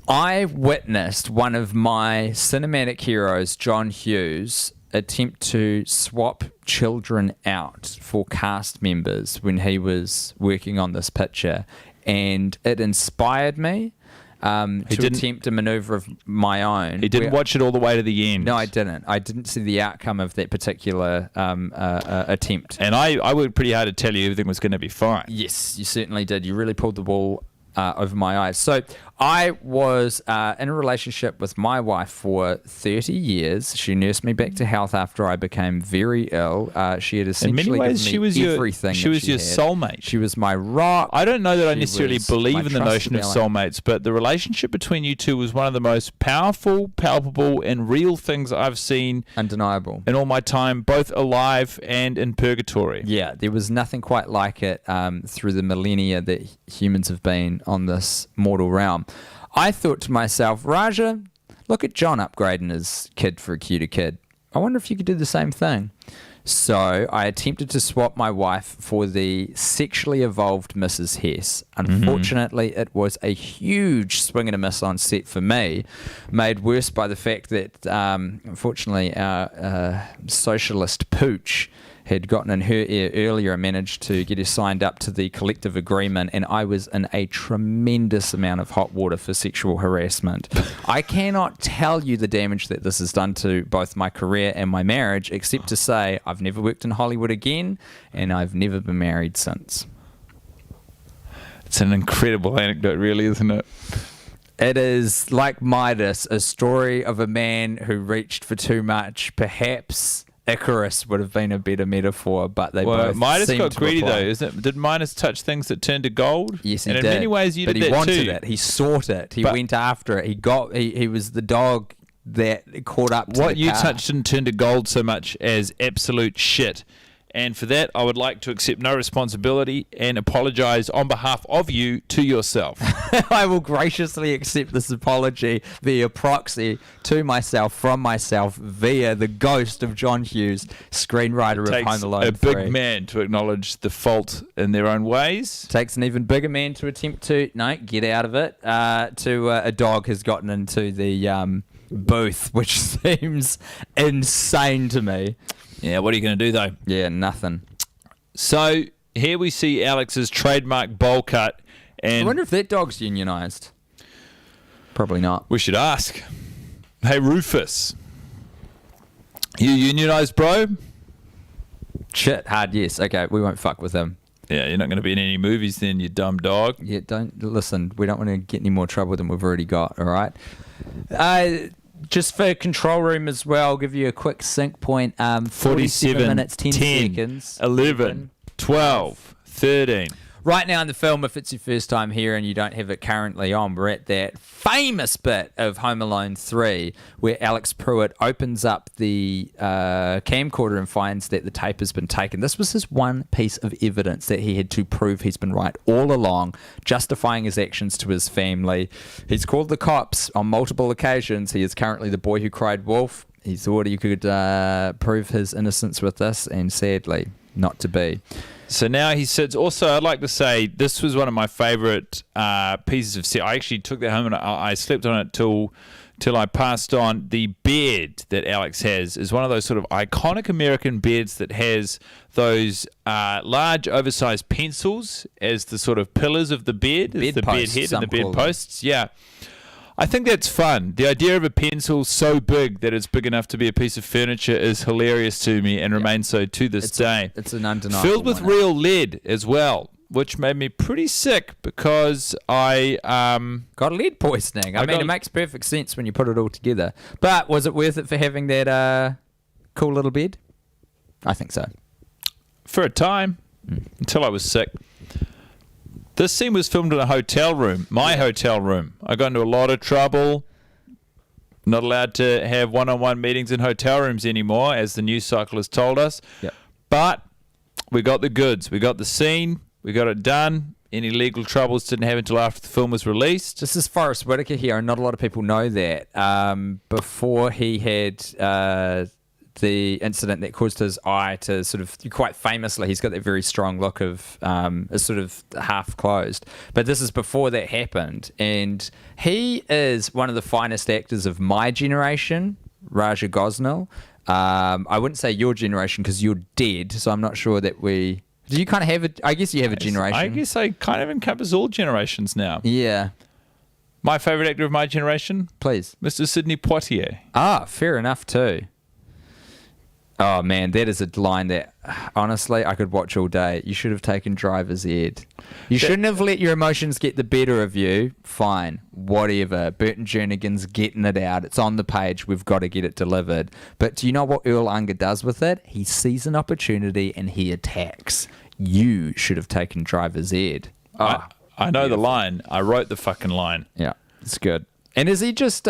I witnessed one of my cinematic heroes, John Hughes, attempt to swap children out for cast members when he was working on this picture, and it inspired me to attempt a maneuver of my own. He didn't watch it all the way to the end. No, I didn't. I didn't see the outcome of that particular attempt. And I worked pretty hard to tell you everything was going to be fine. Yes, you certainly did. You really pulled the wool over my eyes. So I was in a relationship with my wife for 30 years. She nursed me back to health after I became very ill. She had essentially in many ways, given me everything. She was your soulmate. She was my rock. I don't know that I necessarily believe in the notion of soulmates, but the relationship between you two was one of the most powerful, palpable, and real things I've seen. Undeniable. In all my time, both alive and in purgatory. Yeah, there was nothing quite like it through the millennia that humans have been on this mortal realm. I thought to myself, Raja, look at John upgrading his kid for a cuter kid. I wonder if you could do the same thing. So I attempted to swap my wife for the sexually evolved Mrs. Hess. Unfortunately, it was a huge swing and a miss on set for me, made worse by the fact that, unfortunately, our socialist pooch had gotten in her ear earlier and managed to get her signed up to the collective agreement, and I was in a tremendous amount of hot water for sexual harassment. I cannot tell you the damage that this has done to both my career and my marriage, except to say I've never worked in Hollywood again, and I've never been married since. It's an incredible anecdote, really, isn't it? It is like Midas, a story of a man who reached for too much. Perhaps Icarus would have been a better metaphor, but they both Midas seem got to greedy, apply. though, isn't it? Did Midas touch things that turned to gold? Yes, he did. did. And in many ways, you but did he that wanted too. it. He sought it. He went after it. He was the dog that caught up to what the you car. touched didn't turn to gold so much as absolute shit. And for that, I would like to accept no responsibility and apologize on behalf of you to yourself. I will graciously accept this apology via proxy to myself, from myself, via the ghost of John Hughes, screenwriter of Home Alone 3. It takes a big man to acknowledge the fault in their own ways. Takes an even bigger man to attempt to, get out of it. A dog has gotten into the booth, which seems insane to me. Yeah, what are you going to do, though? Yeah, nothing. So here we see Alex's trademark bowl cut And I wonder if that dog's unionized. Probably not. we should ask. Hey, Rufus. You unionized, bro? Shit, hard yes. Okay, we won't fuck with him. Yeah, you're not going to be in any movies then, you dumb dog. Yeah, don't listen. We don't want to get any more trouble than we've already got. All right. Just for control room as well, I'll give you a quick sync point. 47 minutes, 10 seconds. 11, 12, 13. Right now in the film, if it's your first time here and you don't have it currently on, we're at that famous bit of Home Alone 3 where Alex Pruitt opens up the camcorder and finds that the tape has been taken. This was his one piece of evidence that he had to prove he's been right all along, justifying his actions to his family. He's called the cops on multiple occasions. He is currently the boy who cried wolf. He thought he could prove his innocence with this, and sadly, not to be. So now he sits. Also, I'd like to say this was one of my favorite pieces of set. I actually took that home and I slept on it till I passed on. The bed that Alex has is one of those sort of iconic American beds that has those large, oversized pencils as the sort of pillars of the bed, the bed head and the bed posts. Yeah. I think that's fun. The idea of a pencil so big that it's big enough to be a piece of furniture is hilarious to me and remains so to this day. It's an undeniable Filled with real lead as well, which made me pretty sick because I got lead poisoning. I mean, it makes perfect sense when you put it all together. But was it worth it for having that cool little bed? I think so. For a time, until I was sick. This scene was filmed in a hotel room, my hotel room. I got into a lot of trouble. Not allowed to have one-on-one meetings in hotel rooms anymore, as the news cycle has told us. Yep. But we got the goods. We got the scene. We got it done. Any legal troubles didn't happen until after the film was released. This is Forrest Whitaker here, and not a lot of people know that. Before he had the incident that caused his eye to sort of, quite famously, he's got that very strong look of is sort of half closed. But this is before that happened, and he is one of the finest actors of my generation, Raja Gosnell. I wouldn't say your generation because you're dead, so I'm not sure that we... Do you kind of have I guess you have a generation. I guess I kind of encompass all generations now. Yeah. My favourite actor of my generation? Please. Mr. Sidney Poitier. Ah, fair enough too. Oh, man, that is a line that, honestly, I could watch all day. You should have taken driver's ed. You shouldn't have let your emotions get the better of you. Fine, whatever. Burton Jernigan's getting it out. It's on the page. We've got to get it delivered. But do you know what Earl Unger does with it? He sees an opportunity and he attacks. You should have taken driver's ed. Oh, I know the line. I wrote the fucking line. Yeah, it's good. And is he just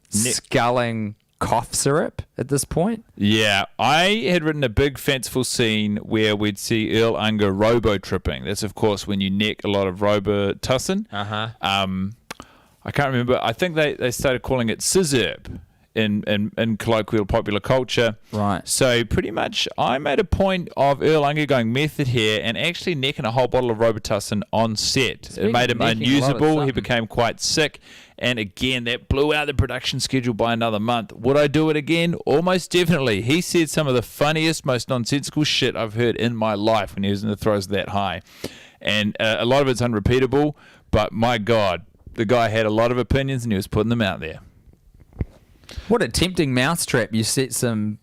sculling cough syrup at this point? Yeah, I had written a big fanciful scene where we'd see Earl Unger robo-tripping. That's, of course, when you neck a lot of Robitussin. Uh-huh. I can't remember. I think they started calling it scissorp in colloquial popular culture. Right. So pretty much I made a point of Earl Unger going method here and actually necking a whole bottle of Robitussin on set. It made him unusable. He became quite sick. And again, that blew out the production schedule by another month. Would I do it again? Almost definitely. He said some of the funniest, most nonsensical shit I've heard in my life when he was in the throes that high. And a lot of it's unrepeatable, but my God, the guy had a lot of opinions and he was putting them out there. What a tempting mousetrap. You set some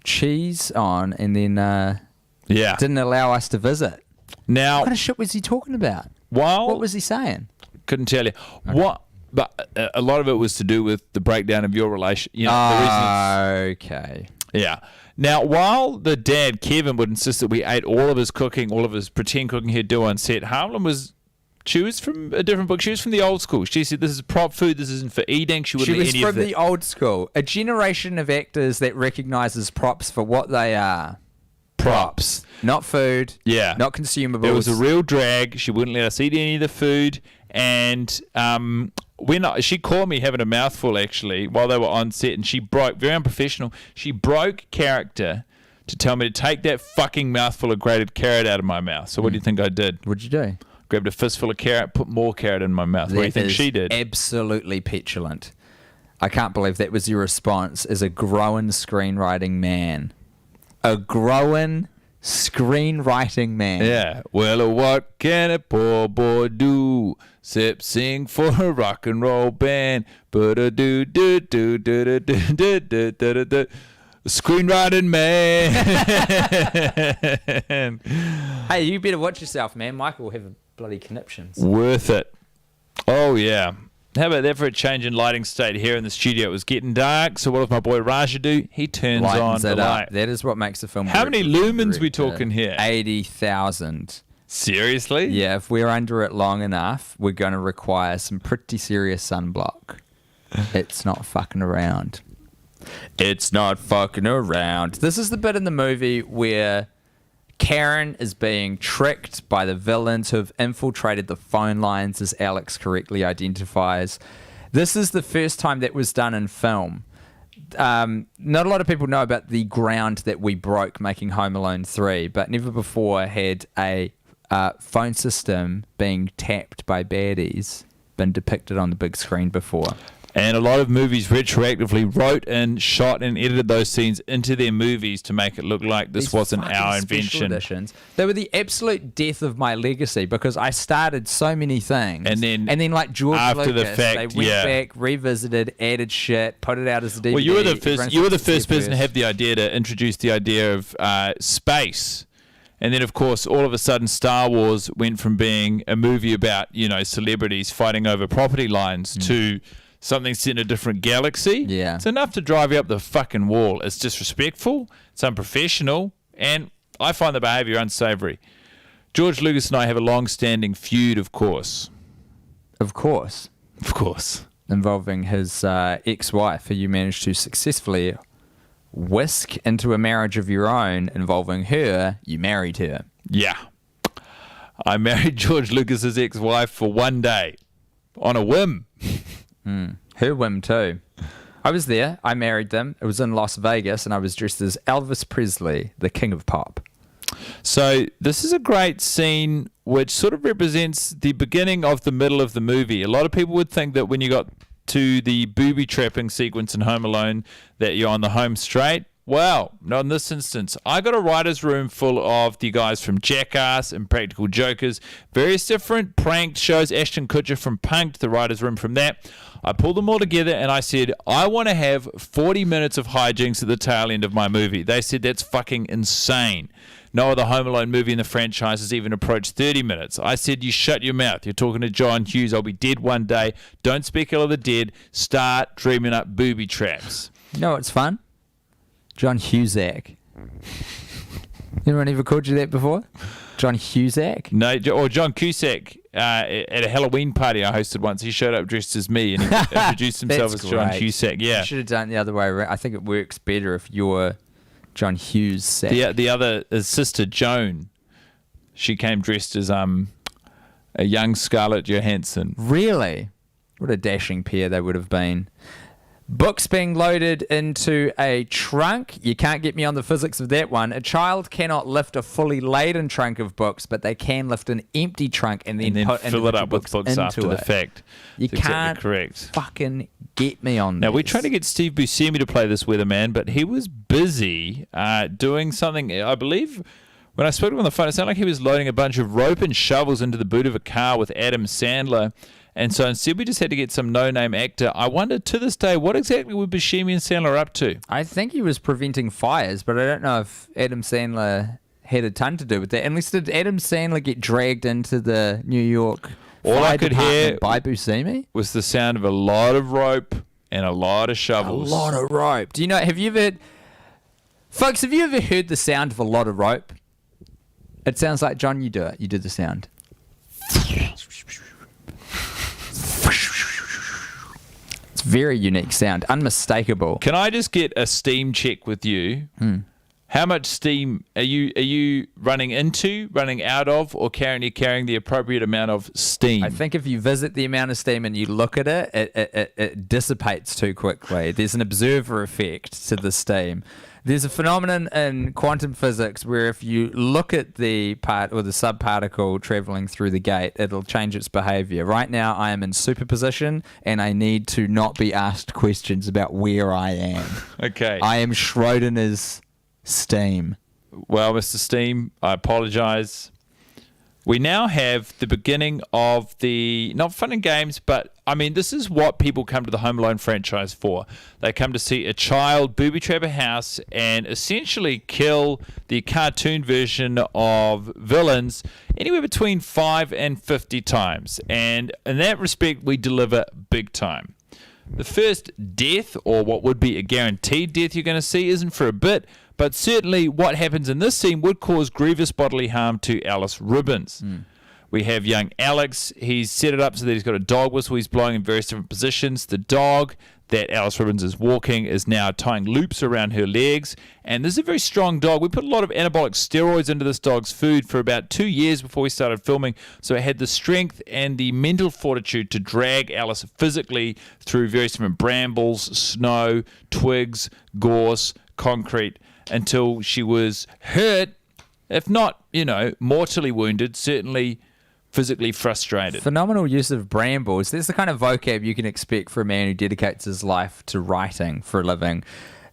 cheese on and then didn't allow us to visit. Now, what kind of shit was he talking about? What was he saying? Couldn't tell you. Okay. But a lot of it was to do with the breakdown of your relation. You know, the reason okay. Yeah. Now, while the dad, Kevin, would insist that we ate all of his cooking, all of his pretend cooking he'd do on set, she was from a different book. She was from the old school. She said, this is prop food. This isn't for eating. She was from the old school. A generation of actors that recognizes props for what they are. Props. Not food. Yeah. Not consumables. It was a real drag. She wouldn't let us eat any of the food. And she caught me having a mouthful, actually, while they were on set. And she broke, very unprofessional, she broke character to tell me to take that fucking mouthful of grated carrot out of my mouth. So what do you think I did? What'd you do? Grabbed a fistful of carrot, put more carrot in my mouth. What do you think she did? Absolutely petulant. I can't believe that was your response as a growing screenwriting man. A growing screenwriting man. Yeah. Well, what can a poor boy do? Except sing for a rock and roll band. Screenwriting man. Hey, you better watch yourself, man. Michael will have bloody conniptions. Worth it. Oh, yeah. How about that for a change in lighting state here in the studio? It was getting dark, so what does my boy Raja do? He turns Lightens on it the up. light. That is what makes the film How work many with the lumens we director. talking here? 80,000. Seriously? Yeah, if we're under it long enough, we're going to require some pretty serious sunblock. It's not fucking around. It's not fucking around. This is the bit in the movie where Karen is being tricked by the villains who have infiltrated the phone lines, as Alex correctly identifies. This is the first time that was done in film. Not a lot of people know about the ground that we broke making Home Alone 3, but never before had a phone system being tapped by baddies been depicted on the big screen before. And a lot of movies retroactively wrote and shot and edited those scenes into their movies to make it look like this These wasn't fucking our special invention. editions, they were the absolute death of my legacy because I started so many things. And then like George after Lucas, the fact, they went yeah. back, revisited, added shit, put it out as a DVD. Well, you were the first person to have. have the idea to introduce the idea of space. And then, of course, all of a sudden, Star Wars went from being a movie about, celebrities fighting over property lines to something set in a different galaxy. Yeah. It's enough to drive you up the fucking wall. It's disrespectful. It's unprofessional. And I find the behavior unsavory. George Lucas and I have a long-standing feud, of course. Of course. Of course. Involving his ex-wife, who you managed to successfully whisk into a marriage of your own. Involving her, you married her. Yeah. I married George Lucas's ex-wife for one day on a whim. Her whim too. I was there. I married them. It was in Las Vegas, and I was dressed as Elvis Presley, the king of pop. So this is a great scene which sort of represents the beginning of the middle of the movie. A lot of people would think that when you got to the booby trapping sequence in Home Alone that you're on the home straight. Well, not in this instance. I got a writer's room full of the guys from Jackass and Practical Jokers, various different pranked shows, Ashton Kutcher from Punk'd, the writer's room from that. I pulled them all together and I said, I want to have 40 minutes of hijinks at the tail end of my movie. They said, that's fucking insane. No other Home Alone movie in the franchise has even approached 30 minutes. I said, you shut your mouth. You're talking to John Hughes. I'll be dead one day. Don't speak ill of the dead. Start dreaming up booby traps. You know what's fun? John Hughesacke. Anyone ever called you that before? John Hughesacke? No, or John Cusack at a Halloween party I hosted once. He showed up dressed as me and he introduced himself as John Cusack. Yeah, you should have done it the other way around. I think it works better if you're John Hughesacke. The other is sister Joan. She came dressed as a young Scarlett Johansson. Really? What a dashing pair they would have been. Books being loaded into a trunk. You can't get me on the physics of that one. A child cannot lift a fully laden trunk of books, but they can lift an empty trunk and then put fill it up with books after the it. fact. You That's can't exactly correct. fucking get me on Now, this. we tried to get Steve Buscemi to play this weatherman, but he was busy doing something. I believe when I spoke to him on the phone, it sounded like he was loading a bunch of rope and shovels into the boot of a car with Adam Sandler. And so instead we just had to get some no-name actor. I wonder to this day, what exactly were Buscemi and Sandler up to? I think he was preventing fires, but I don't know if Adam Sandler had a ton to do with that. Unless did Adam Sandler get dragged into the New York fire department by Buscemi? Was the sound of a lot of rope and a lot of shovels. A lot of rope. Do you know, have you ever heard the sound of a lot of rope? It sounds like, John, you do it. You do the sound. It's a very unique sound, unmistakable. Can I just get a steam check with you? How much steam are you running into, running out of, or carrying the appropriate amount of steam? I think if you visit the amount of steam and you look at it, it dissipates too quickly. There's an observer effect to the steam. There's a phenomenon in quantum physics where if you look at the part or the subparticle traveling through the gate, it'll change its behavior. Right now, I am in superposition and I need to not be asked questions about where I am. Okay. I am Schrodinger's steam. Well, Mr. Steam, I apologize. We now have the beginning of the, not fun and games, but I mean, this is what people come to the Home Alone franchise for. They come to see a child booby trap a house and essentially kill the cartoon version of villains anywhere between 5 and 50 times. And in that respect, we deliver big time. The first death, or what would be a guaranteed death you're going to see, isn't for a bit, but certainly what happens in this scene would cause grievous bodily harm to Alice Ribbons. We have young Alex. He's set it up so that he's got a dog whistle he's blowing in various different positions. The dog that Alice Ribbons is walking is now tying loops around her legs. And this is a very strong dog. We put a lot of anabolic steroids into this dog's food for about 2 years before we started filming. So it had the strength and the mental fortitude to drag Alice physically through various different brambles, snow, twigs, gorse, concrete, until she was hurt, if not, mortally wounded, certainly physically frustrated. Phenomenal use of brambles. That's the kind of vocab you can expect from a man who dedicates his life to writing for a living.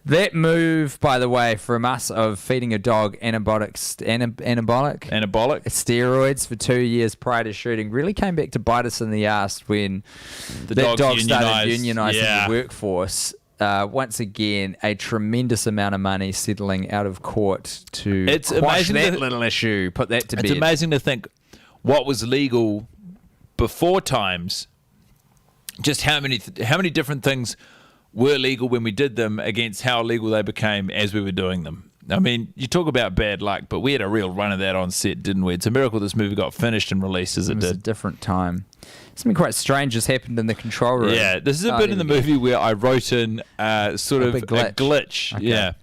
That move, by the way, from us of feeding a dog anabolic steroids for 2 years prior to shooting really came back to bite us in the ass when the dog started unionizing the workforce. Once again, a tremendous amount of money settling out of court to quash that little issue, put that to bed. It's amazing to think what was legal before times, just how many different things were legal when we did them against how illegal they became as we were doing them. I mean, you talk about bad luck, but we had a real run of that on set, didn't we? It's a miracle this movie got finished and released as it did. It was a different time. Something quite strange has happened in the control room. Yeah, this is a bit in the movie where I wrote in sort of a glitch. Okay. Yeah.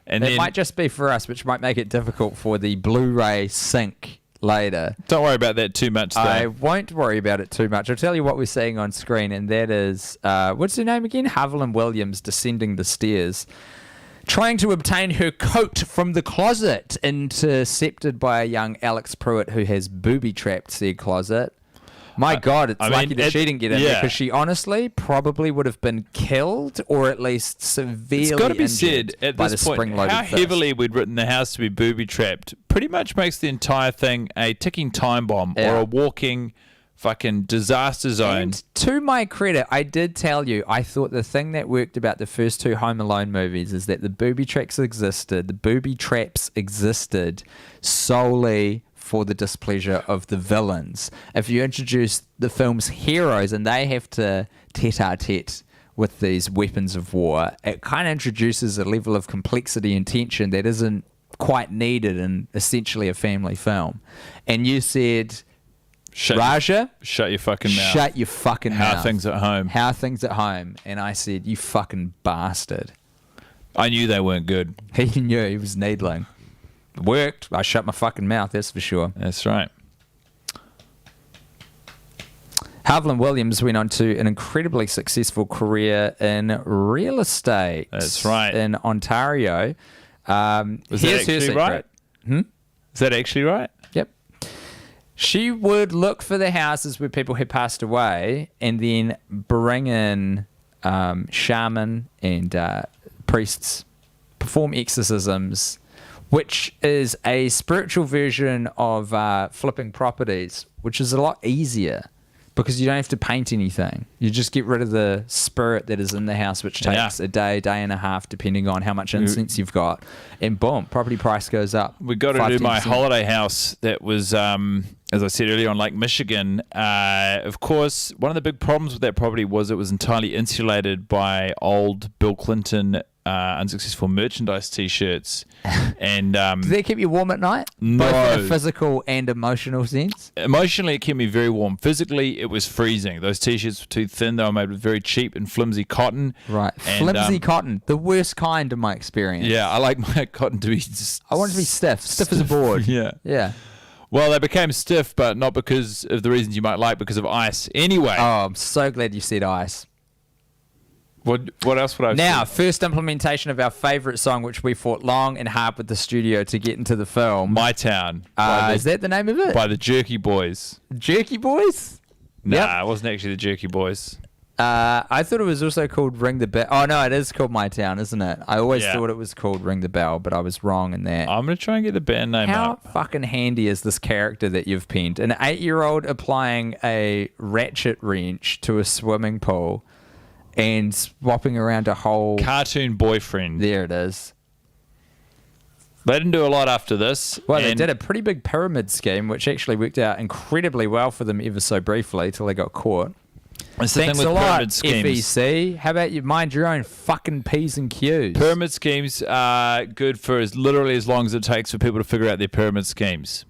And it might just be for us, which might make it difficult for the Blu-ray sync later. Don't worry about that too much, though. I won't worry about it too much. I'll tell you what we're seeing on screen, and that is, what's her name again? Haviland Williams descending the stairs, trying to obtain her coat from the closet, intercepted by a young Alex Pruitt who has booby-trapped said closet. My God, it's lucky that she didn't get in there, because she honestly probably would have been killed or at least severely It's got to be injured said, at by this the point, spring-loaded how fist. heavily we'd written the house to be booby-trapped pretty much makes the entire thing a ticking time bomb or a walking fucking disaster zone. And to my credit, I did tell you, I thought the thing that worked about the first two Home Alone movies is that the booby traps existed solely for the displeasure of the villains. If you introduce the film's heroes and they have to tete-a-tete with these weapons of war, it kind of introduces a level of complexity and tension that isn't quite needed in essentially a family film. And you said, Raja, shut your fucking mouth. Shut your fucking mouth. How are things at home? How are things at home? And I said, you fucking bastard. I knew they weren't good. He knew he was needling. It worked. I shut my fucking mouth, that's for sure. That's right. Haviland Williams went on to an incredibly successful career in real estate. That's right. In Ontario. Was that actually right? Is that actually right? Yep. She would look for the houses where people had passed away and then bring in shaman and priests, perform exorcisms, which is a spiritual version of flipping properties, which is a lot easier because you don't have to paint anything. You just get rid of the spirit that is in the house, which takes a day and a half, depending on how much incense you've got. And boom, property price goes up. We got to do my holiday house that was, as I said earlier, on Lake Michigan. Of course, one of the big problems with that property was it was entirely insulated by old Bill Clinton unsuccessful merchandise T-shirts. And did that keep you warm at night? No. Both in a physical and emotional sense? Emotionally, it kept me very warm. Physically, it was freezing. Those T-shirts were too thin. They were made with very cheap and flimsy cotton. Right. And, flimsy cotton. The worst kind in my experience. Yeah, I like my cotton to be just... I want it to be stiff. Stiff as a board. Yeah. Yeah. Well, they became stiff, but not because of the reasons you might like, because of ice. Anyway. Oh, I'm so glad you said ice. What else would I say? Now, first implementation of our favourite song, which we fought long and hard with the studio to get into the film. My Town. Is that the name of it? By the Jerky Boys. Jerky Boys? Nah, it wasn't actually the Jerky Boys. I thought it was also called Ring the Bell. Oh, no, it is called My Town, isn't it? I always thought it was called Ring the Bell, but I was wrong in that. I'm going to try and get the band name How up. fucking handy is this character that you've penned? An 8-year-old applying a ratchet wrench to a swimming pool and swapping around a whole... Cartoon boyfriend. There it is. They didn't do a lot after this. Well, they did a pretty big pyramid scheme, which actually worked out incredibly well for them ever so briefly till they got caught. That's the Thanks thing with a lot, pyramid schemes. FEC. How about you mind your own fucking P's and Q's? Pyramid schemes are good for literally as long as it takes for people to figure out their pyramid schemes,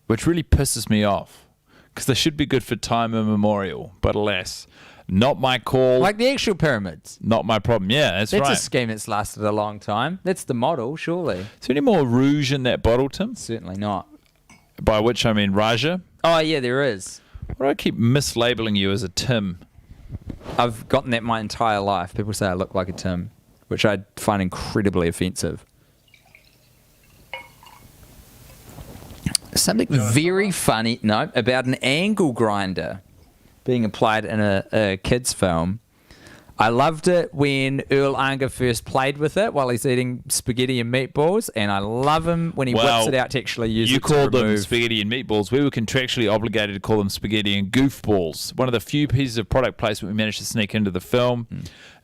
which really pisses me off because they should be good for time immemorial, but alas, not my call. Like the actual pyramids. Not my problem. Yeah, that's right. That's a scheme that's lasted a long time. That's the model, surely. Is there any more rouge in that bottle, Tim? Certainly not. By which I mean Raja. Oh, yeah, there is. Why do I keep mislabeling you as a Tim? I've gotten that my entire life. People say I look like a Tim, which I find incredibly offensive. Something very funny, about an angle grinder being applied in a kid's film. I loved it when Earl Unger first played with it while he's eating spaghetti and meatballs, and I love him when he whips it out to actually use it to remove... You called them spaghetti and meatballs. We were contractually obligated to call them spaghetti and goofballs. One of the few pieces of product placement we managed to sneak into the film.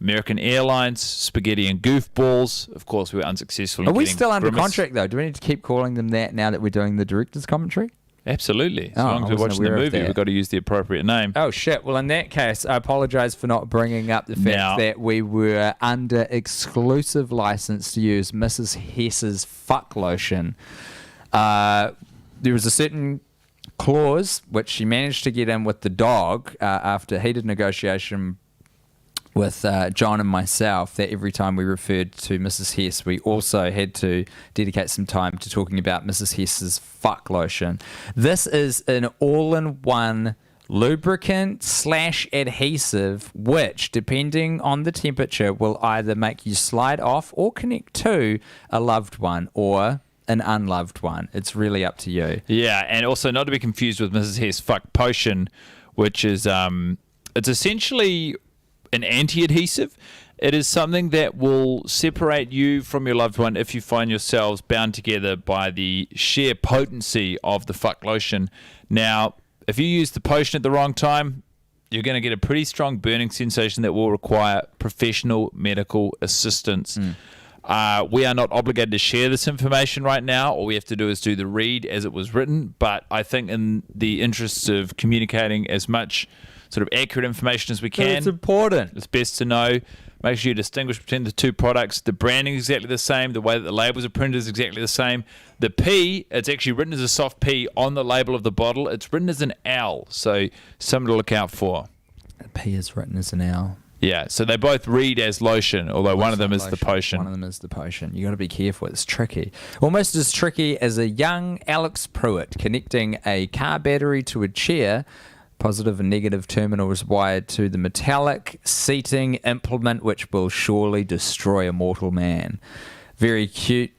American Airlines, spaghetti and goofballs. Of course, we were unsuccessful in Are we getting still under Grimace. contract, though? Do we need to keep calling them that now that we're doing the director's commentary? Absolutely. As Oh, long as I we're wasn't watching the aware of movie, that. we've got to use the appropriate name. Oh, shit. Well, in that case, I apologise for not bringing up the fact that we were under exclusive license to use Mrs. Hess's fuck lotion. There was a certain clause which she managed to get in with the dog after heated negotiation with John and myself, that every time we referred to Mrs. Hess, we also had to dedicate some time to talking about Mrs. Hess's fuck lotion. This is an all-in-one lubricant / adhesive, which, depending on the temperature, will either make you slide off or connect to a loved one or an unloved one. It's really up to you. Yeah, and also not to be confused with Mrs. Hess fuck potion, which is it's essentially an anti-adhesive. It is something that will separate you from your loved one if you find yourselves bound together by the sheer potency of the fuck lotion. Now, if you use the potion at the wrong time, you're going to get a pretty strong burning sensation that will require professional medical assistance. We are not obligated to share this information right now. All we have to do is do the read as it was written. But I think in the interests of communicating as much sort of accurate information as we can, It's important. it's best to know. Make sure you distinguish between the two products. The branding is exactly the same. The way that the labels are printed is exactly the same. The P, it's actually written as a soft P on the label of the bottle. It's written as an L, so something to look out for. The P is written as an L. Yeah, so they both read as lotion, although one of them is the potion. One of them is the potion. You got to be careful. It's tricky. Almost as tricky as a young Alex Pruitt connecting a car battery to a chair. Positive and negative terminal is wired to the metallic seating implement, which will surely destroy a mortal man. Very cute.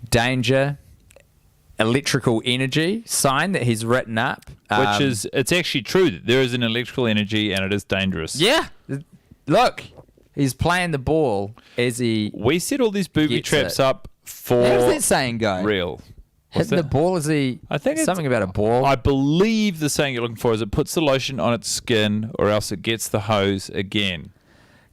Danger. Electrical energy sign that he's written up. Which is, it's actually true that there is an electrical energy and it is dangerous. Yeah. Look, he's playing the ball as he... We set all these booby Gets traps it. up for How does that saying go? real. Hitting the ball, is he... I think it's something about a ball. I believe the saying you're looking for is it puts the lotion on its skin or else it gets the hose again.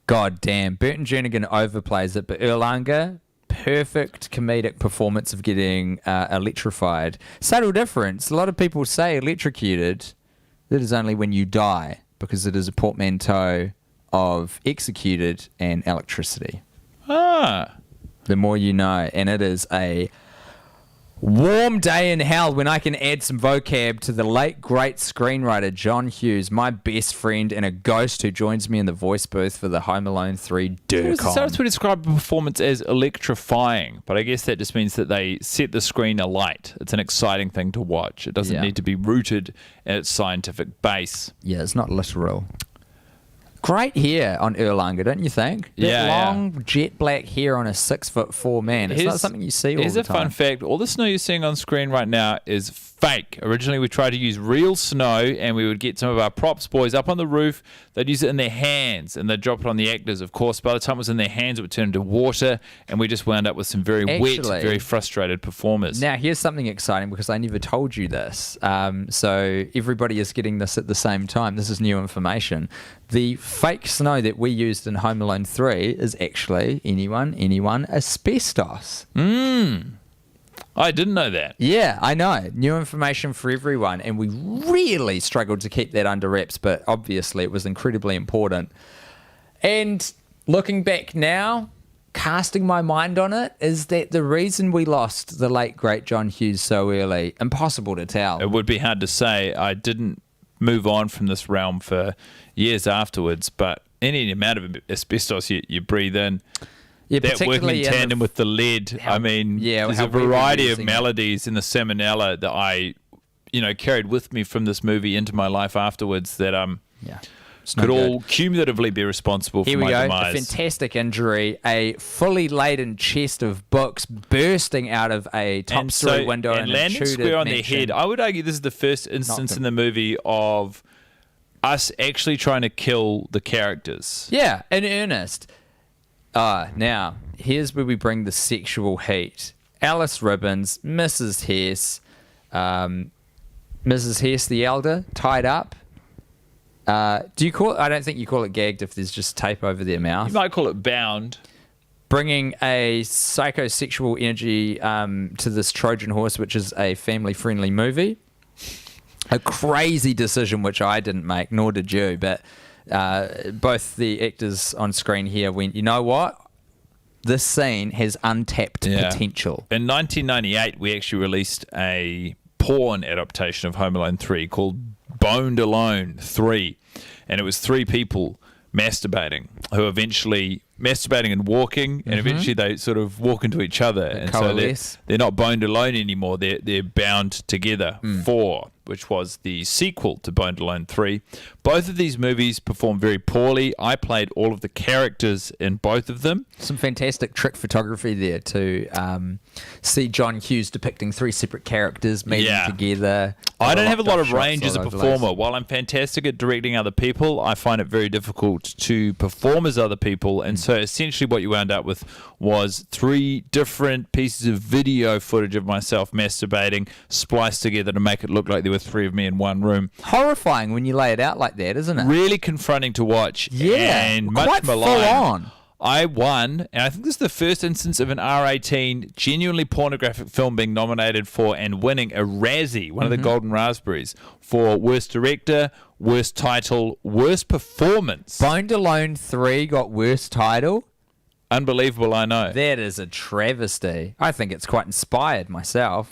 God damn. Burton Jernigan overplays it, but Earl Unger, perfect comedic performance of getting electrified. Subtle difference. A lot of people say electrocuted. That is only when you die, because it is a portmanteau of executed and electricity. Ah. The more you know. And it is a warm day in hell when I can add some vocab to the late great screenwriter John Hughes, my best friend and a ghost who joins me in the voice booth for the Home Alone 3 DirCom. Starts to describe a performance as electrifying, but I guess that just means that they set the screen alight. It's an exciting thing to watch. It doesn't need to be rooted in its scientific base. Yeah, it's not literal. Great hair on Earl Unger, don't you think? That long jet black hair on a 6'4" man. It's not something you see all the time. Here's a fun fact. All the snow you're seeing on screen right now is fake. Originally, we tried to use real snow, and we would get some of our props boys up on the roof. They'd use it in their hands, and they'd drop it on the actors. Of course, by the time it was in their hands, it would turn into water, and we just wound up with some very wet, very frustrated performers. Now, here's something exciting, because I never told you this. So everybody is getting this at the same time. This is new information. The fake snow that we used in Home Alone 3 is actually, anyone, asbestos. I didn't know that. Yeah, I know. New information for everyone. And we really struggled to keep that under wraps, but obviously it was incredibly important. And looking back now, casting my mind on it, is that the reason we lost the late, great John Hughes so early? Impossible to tell. It would be hard to say. I didn't move on from this realm for years afterwards, but any amount of asbestos you breathe in, that working in tandem with the lead, there's a variety of maladies in the salmonella that I, carried with me from this movie into my life afterwards that could all cumulatively be responsible for my demise. A fantastic injury, a fully laden chest of books bursting out of a top-story window and landing square on their head. I would argue this is the first instance in the movie of us actually trying to kill the characters. Yeah, in earnest. Now, here's where we bring the sexual heat. Alice Ribbons, Mrs. Hess, Mrs. Hess the elder, tied up. Do you call it? I don't think you call it gagged if there's just tape over their mouth. You might call it bound. Bringing a psychosexual energy to this Trojan horse, which is a family-friendly movie. A crazy decision, which I didn't make, nor did you, but both the actors on screen here went, you know what? This scene has untapped potential. In 1998, we actually released a porn adaptation of Home Alone 3 called Boned Alone 3. And it was three people masturbating who eventually masturbating and walking, and eventually they sort of walk into each other. And coalesce. So they're not boned alone anymore. They're bound together. 4, which was the sequel to Boned Alone 3. Both of these movies performed very poorly. I played all of the characters in both of them. Some fantastic trick photography there to see John Hughes depicting three separate characters meeting together. I don't have a lot of range as a performer. While I'm fantastic at directing other people, I find it very difficult to perform as other people. And so essentially what you wound up with was 3 different pieces of video footage of myself masturbating spliced together to make it look like there were 3 of me in one room. Horrifying when you lay it out like that, isn't it? Really confronting to watch. Yeah, and quite much full maligned. on. I won, and I think this is the first instance of an R18 genuinely pornographic film being nominated for and winning a Razzie, one of the Golden Raspberries, for Worst Director, Worst Title, Worst Performance. Boned Alone 3 got Worst Title? Unbelievable, I know. That is a travesty. I think it's quite inspired myself.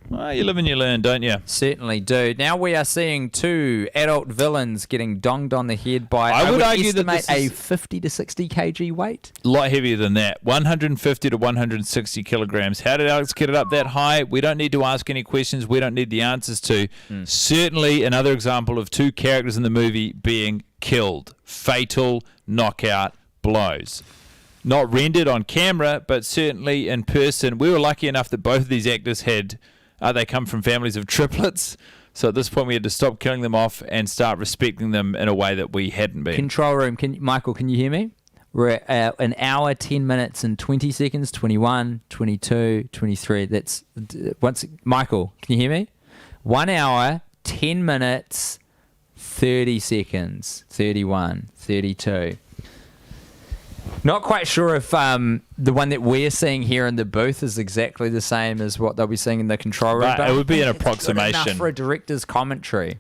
Well, you live and you learn, don't you? Certainly do. Now we are seeing 2 adult villains getting donged on the head by, I would argue estimate that this a 50 to 60 kg weight. A lot heavier than that. 150 to 160 kilograms. How did Alex get it up that high? We don't need to ask any questions we don't need the answers to. Certainly another example of 2 characters in the movie being killed. Fatal knockout blows. Not rendered on camera, but certainly in person. We were lucky enough that both of these actors had... they come from families of triplets. So at this point, we had to stop killing them off and start respecting them in a way that we hadn't been. Control room. Michael, can you hear me? We're at an hour, 10 minutes and 20 seconds, 21, 22, 23. That's Michael, can you hear me? 1 hour, 10 minutes, 30 seconds, 31, 32. Not quite sure if the one that we're seeing here in the booth is exactly the same as what they'll be seeing in the control room. But it would be an approximation. It's good enough for a director's commentary.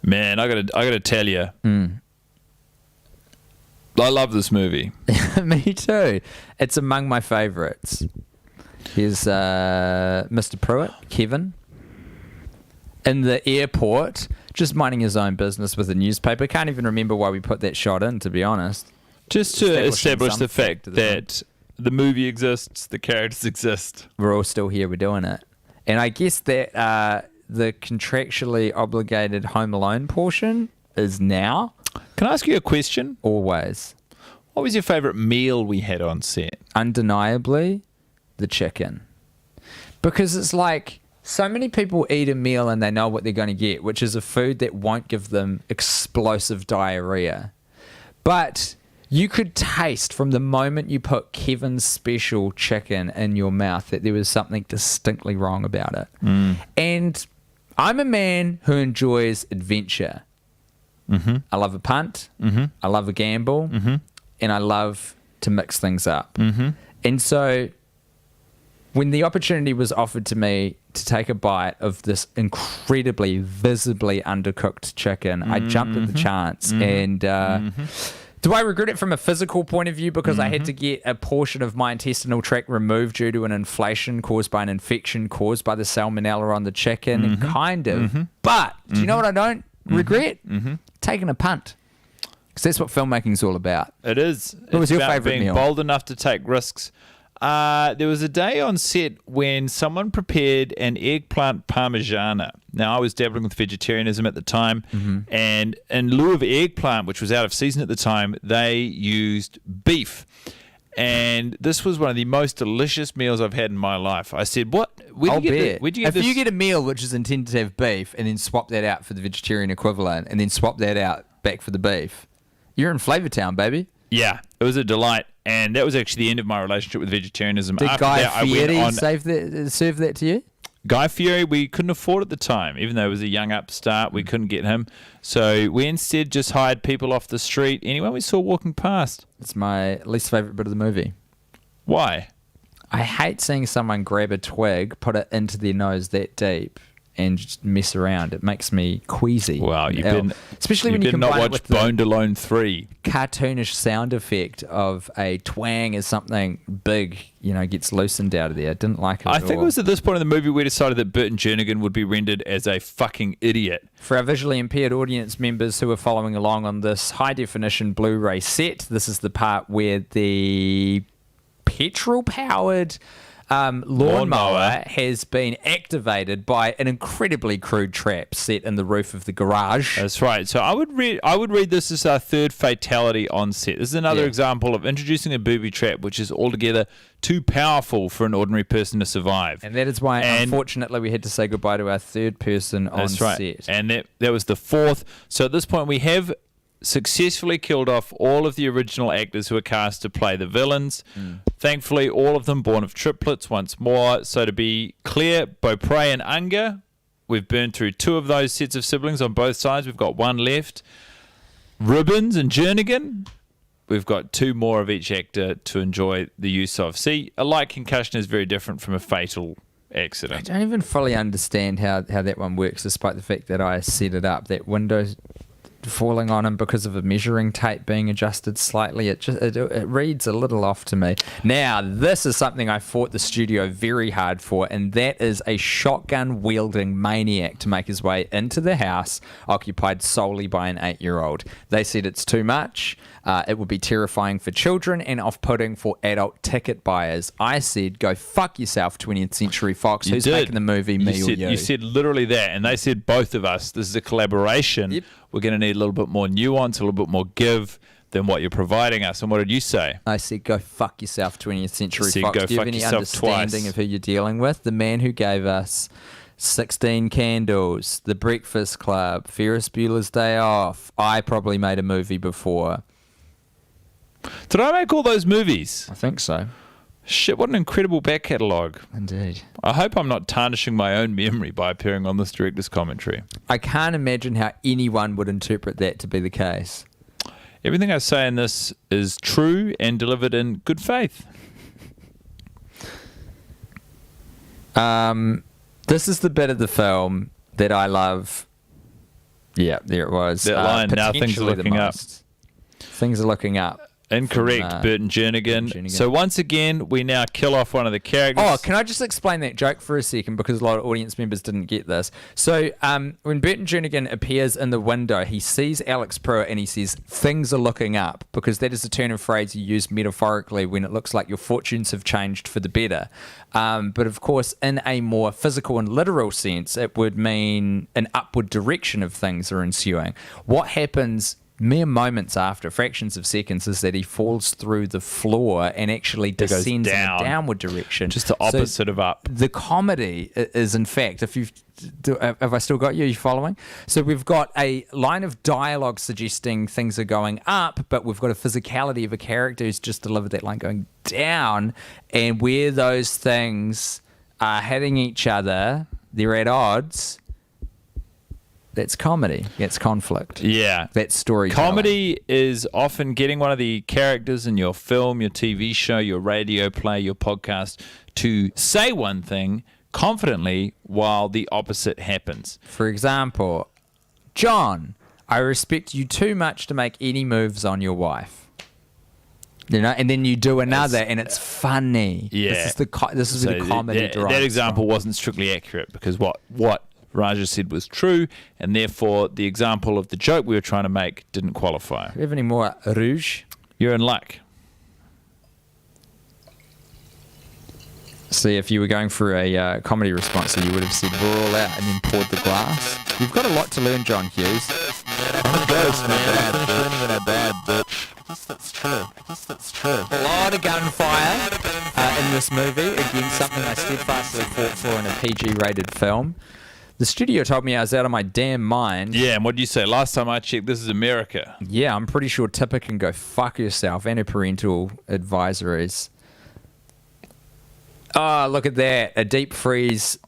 Man, I gotta tell you, I love this movie. Me too. It's among my favourites. Here's Mr. Pruitt, Kevin, in the airport, just minding his own business with a newspaper. Can't even remember why we put that shot in, to be honest. Just to establish the fact that the movie exists, the characters exist. We're all still here, we're doing it. And I guess that the contractually obligated Home Alone portion is now. Can I ask you a question? Always. What was your favourite meal we had on set? Undeniably, the chicken. Because it's like So many people eat a meal and they know what they're going to get, which is a food that won't give them explosive diarrhea. But you could taste from the moment you put Kevin's special chicken in your mouth that there was something distinctly wrong about it. And I'm a man who enjoys adventure. I love a punt. I love a gamble. And I love to mix things up. And so when the opportunity was offered to me to take a bite of this incredibly, visibly undercooked chicken, I jumped at the chance. And do I regret it from a physical point of view because I had to get a portion of my intestinal tract removed due to an inflation caused by an infection caused by the salmonella on the chicken? Kind of. But do you know what I don't regret? Taking a punt. Because that's what filmmaking's all about. It is. What was your favourite being meal? Bold enough to take risks. There was a day on set when someone prepared an eggplant parmigiana. Now, I was dabbling with vegetarianism at the time, and in lieu of eggplant, which was out of season at the time, they used beef. And this was one of the most delicious meals I've had in my life. I said, "What? Where'd you get If this?" you get a meal which is intended to have beef and then swap that out for the vegetarian equivalent and then swap that out back for the beef, you're in Flavour Town, baby. Yeah, it was a delight. And that was actually the end of my relationship with vegetarianism. Did After Guy that, I went Fieri on serve that to you? Guy Fieri, we couldn't afford at the time. Even though he was a young upstart, we couldn't get him. So we instead just hired people off the street, anyone we saw walking past. It's my least favourite bit of the movie. Why? I hate seeing someone grab a twig, put it into their nose that deep, and just mess around. It makes me queasy. Wow, especially when you not combine it watch with the Boned Alone 3. cartoonish sound effect of a twang as something big, gets loosened out of there. I didn't like it I at think all. it was at this point in the movie we decided that Burton Jernigan would be rendered as a fucking idiot. For our visually impaired audience members who are following along on this high-definition Blu-ray set, this is the part where the petrol-powered lawnmower has been activated by an incredibly crude trap set in the roof of the garage. That's right. So I would read this as our third fatality on set. This is another example of introducing a booby trap which is altogether too powerful for an ordinary person to survive. And that is why, unfortunately, we had to say goodbye to our third person on set. And that was the fourth. So at this point, we have successfully killed off all of the original actors who were cast to play the villains. Thankfully, all of them born of triplets once more. So to be clear, Beaupre and Unger, we've burned through 2 of those sets of siblings on both sides. We've got 1 left. Ribbons and Jernigan, we've got 2 more of each actor to enjoy the use of. See, a light concussion is very different from a fatal accident. I don't even fully understand how that one works, despite the fact that I set it up. That window falling on him because of a measuring tape being adjusted slightly. It reads a little off to me. Now, this is something I fought the studio very hard for, and that is a shotgun-wielding maniac to make his way into the house occupied solely by an 8-year-old. They said it's too much. It would be terrifying for children and off-putting for adult ticket buyers. I said, go fuck yourself, 20th Century Fox. Who's making the movie, me or you? You said literally that, and they said both of us. This is a collaboration. Yep. We're going to need a little bit more nuance, a little bit more give than what you're providing us. And what did you say? I said, go fuck yourself, 20th Century said, Fox. go Do you have fuck any yourself understanding twice. of who you're dealing with? The man who gave us 16 Candles, The Breakfast Club, Ferris Bueller's Day Off. I probably made a movie before. Did I make all those movies? I think so. Shit, what an incredible back catalogue. Indeed. I hope I'm not tarnishing my own memory by appearing on this director's commentary. I can't imagine how anyone would interpret that to be the case. Everything I say in this is true and delivered in good faith. This is the bit of the film that I love. Yeah, there it was. That line, now things are looking up. Things are looking up. Incorrect, from, Burton Jernigan. So once again, we now kill off one of the characters. Oh, can I just explain that joke for a second, because a lot of audience members didn't get this. So when Burton Jernigan appears in the window, he sees Alex Pruitt and he says, things are looking up, because that is a turn of phrase you use metaphorically when it looks like your fortunes have changed for the better. But of course, in a more physical and literal sense, it would mean an upward direction of things are ensuing. What happens mere moments after, fractions of seconds, is that he falls through the floor and actually descends in a downward direction. Just the opposite of up. The comedy is, in fact, have I still got you? Are you following? So we've got a line of dialogue suggesting things are going up, but we've got a physicality of a character who's just delivered that line going down, and where those things are hitting each other, they're at odds. That's comedy. That's conflict. Yeah. That's storytelling. Comedy is often getting one of the characters in your film, your TV show, your radio play, your podcast to say one thing confidently while the opposite happens. For example, John, I respect you too much to make any moves on your wife. You know, and then you do another, and it's funny. Yeah. This is where the comedy derives that example from. wasn't strictly accurate because what Raja said was true, and therefore the example of the joke we were trying to make didn't qualify. Do you have any more rouge? You're in luck. See, if you were going for a comedy response, you would have said we're all out and then poured the glass. You've got a lot to learn, John Hughes. I'm a ghost, man. I'm finished learning a bad bitch. I guess that's true. A lot of gunfire in this movie. Again, something I steadfastly fought for in a PG-rated film. The studio told me I was out of my damn mind. Yeah, and what did you say? Last time I checked, this is America. Yeah, I'm pretty sure Tipper can go fuck yourself, and her parental advisories. Oh, look at that. A deep freeze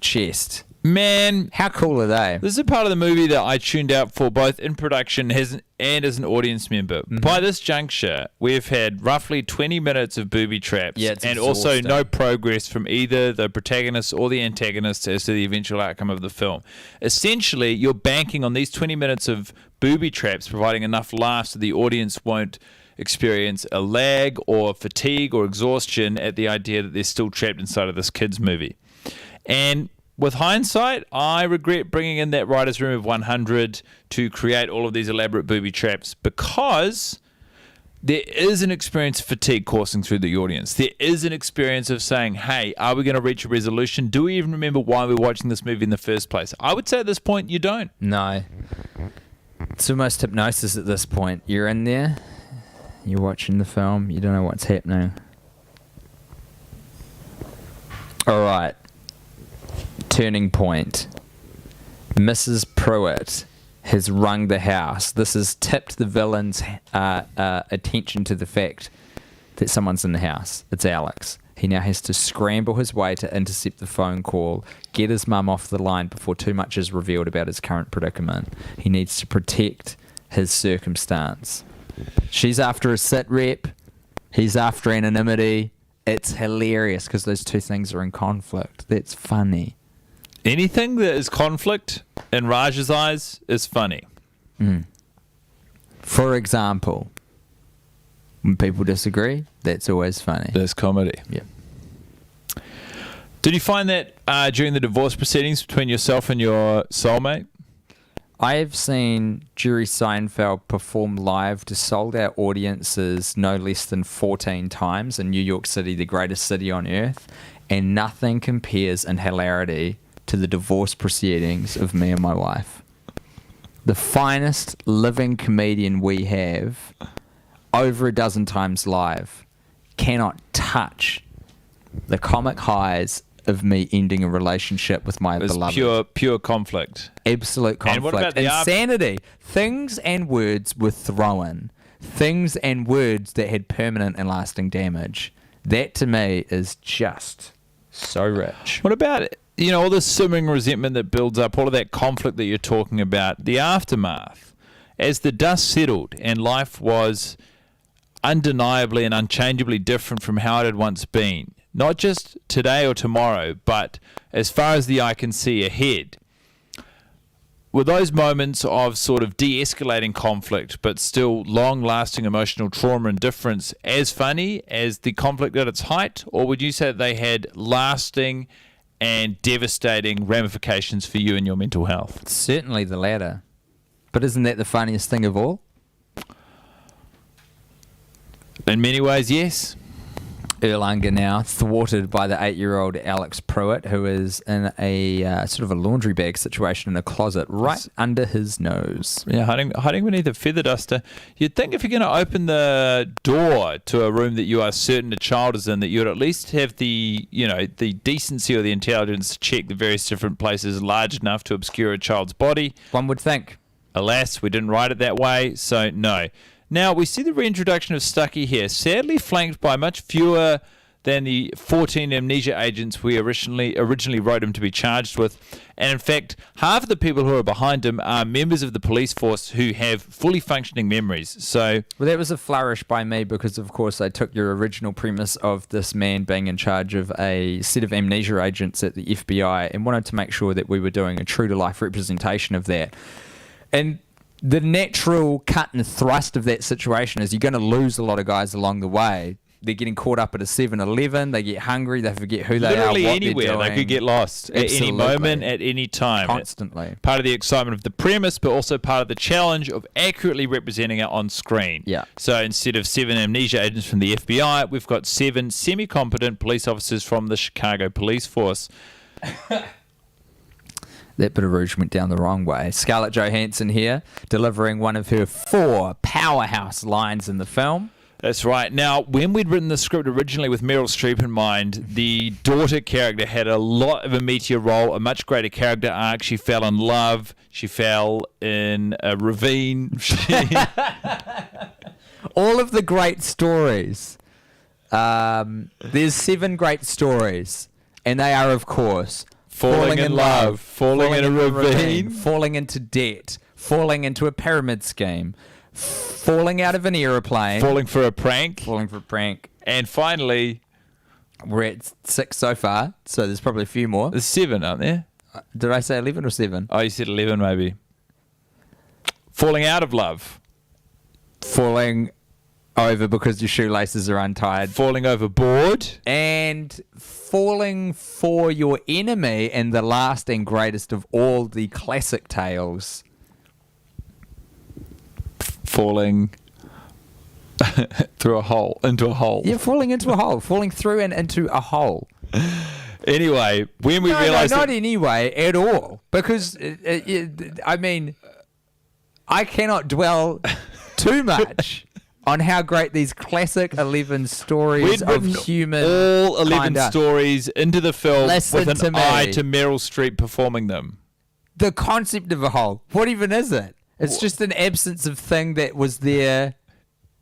chest. Man, how cool are they? This is a part of the movie that I tuned out for both in production and as an audience member. Mm-hmm. By this juncture, we've had roughly 20 minutes of booby traps and also no progress from either the protagonist or the antagonist as to the eventual outcome of the film. Essentially, you're banking on these 20 minutes of booby traps providing enough laughs so the audience won't experience a lag or fatigue or exhaustion at the idea that they're still trapped inside of this kid's movie. And with hindsight, I regret bringing in that writer's room of 100 to create all of these elaborate booby traps because there is an experience of fatigue coursing through the audience. There is an experience of saying, hey, are we going to reach a resolution? Do we even remember why we're watching this movie in the first place? I would say at this point, you don't. No. It's almost hypnosis at this point. You're in there, you're watching the film, you don't know what's happening. All right. Turning point. Mrs. Pruitt has rung the house. This has tipped the villain's attention to the fact that someone's in the house. It's Alex. He now has to scramble his way to intercept the phone call, get his mum off the line before too much is revealed about his current predicament. He needs to protect his circumstance. She's after a sit rep. He's after anonymity. It's hilarious because those two things are in conflict. That's funny. Anything that is conflict in Raj's eyes is funny. For example, when people disagree, that's always funny. That's comedy. Yeah. Did you find that during the divorce proceedings between yourself and your soulmate? I have seen Jerry Seinfeld perform live to sold-out audiences no less than 14 times in New York City, the greatest city on earth, and nothing compares in hilarity to the divorce proceedings of me and my wife. The finest living comedian we have, over a dozen times live, cannot touch the comic highs of me ending a relationship with my beloved. Pure conflict. Absolute conflict. And what about the insanity? Things and words were thrown. Things and words that had permanent and lasting damage. That to me is just so rich. What about it? You know, all the simmering resentment that builds up, all of that conflict that you're talking about, the aftermath, as the dust settled and life was undeniably and unchangeably different from how it had once been, not just today or tomorrow, but as far as the eye can see ahead, were those moments of sort of de-escalating conflict, but still long-lasting emotional trauma and difference as funny as the conflict at its height? Or would you say that they had lasting and devastating ramifications for you and your mental health? Certainly the latter. But isn't that the funniest thing of all? In many ways, yes. Erlanger now, thwarted by the 8-year-old Alex Pruitt, who is in a sort of a laundry bag situation in a closet right under his nose. Yeah, hiding beneath a feather duster. You'd think if you're going to open the door to a room that you are certain a child is in, that you'd at least have the decency or the intelligence to check the various different places large enough to obscure a child's body. One would think. Alas, we didn't write it that way, so no. Now, we see the reintroduction of Stuckey here, sadly flanked by much fewer than the 14 amnesia agents we originally wrote him to be charged with. And in fact, half of the people who are behind him are members of the police force who have fully functioning memories. So, well, that was a flourish by me because, of course, I took your original premise of this man being in charge of a set of amnesia agents at the FBI and wanted to make sure that we were doing a true-to-life representation of that. And the natural cut and thrust of that situation is you're going to lose a lot of guys along the way. They're getting caught up at a 7-Eleven. They get hungry. They forget who they are, what anywhere. they're doing. They could get lost at any moment, at any time. Constantly. Part of the excitement of the premise, but also part of the challenge of accurately representing it on screen. Yeah. So instead of 7 amnesia agents from the FBI, we've got 7 semi-competent police officers from the Chicago police force. That bit of rouge went down the wrong way. Scarlett Johansson here, delivering one of her 4 powerhouse lines in the film. That's right. Now, when we'd written the script originally with Meryl Streep in mind, the daughter character had a lot of a meteor role, a much greater character arc. She fell in love. She fell in a ravine. All of the great stories. There's 7 great stories, and they are, of course, falling in love, falling in a ravine, falling into debt, falling into a pyramid scheme, falling out of an aeroplane, falling for a prank, and finally, we're at 6 so far, so there's probably a few more. There's 7, aren't there? Did I say 11 or 7? Oh, you said 11 maybe. Falling out of love. Falling over because your shoelaces are untied. Falling overboard. And falling for your enemy in the last and greatest of all the classic tales. Falling through a hole, into a hole. Yeah, falling into a hole. Falling through and into a hole. Anyway, when we realised... No, not anyway, at all. Because, I mean, I cannot dwell too much on how great these classic 11 stories of human... all 11 stories into the film with an eye to Meryl Streep performing them. The concept of a hole. What even is it? It's just an absence of thing that was there.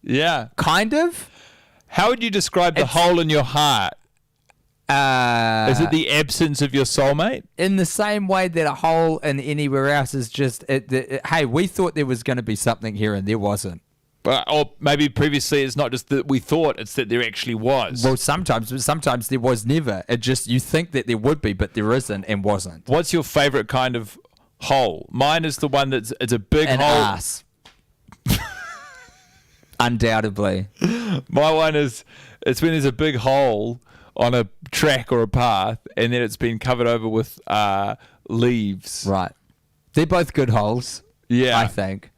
Yeah. Kind of. How would you describe the hole in your heart? Is it the absence of your soulmate? In the same way that a hole in anywhere else is just... hey, we thought there was going to be something here and there wasn't. Or maybe previously it's not just that we thought, it's that there actually was. Well, sometimes there was never. It just, you think that there would be, but there isn't and wasn't. What's your favourite kind of hole? Mine is the one that's it's a big hole. Ass. Undoubtedly. My one is, it's when there's a big hole on a track or a path and then it's been covered over with leaves. Right. They're both good holes. Yeah. I think.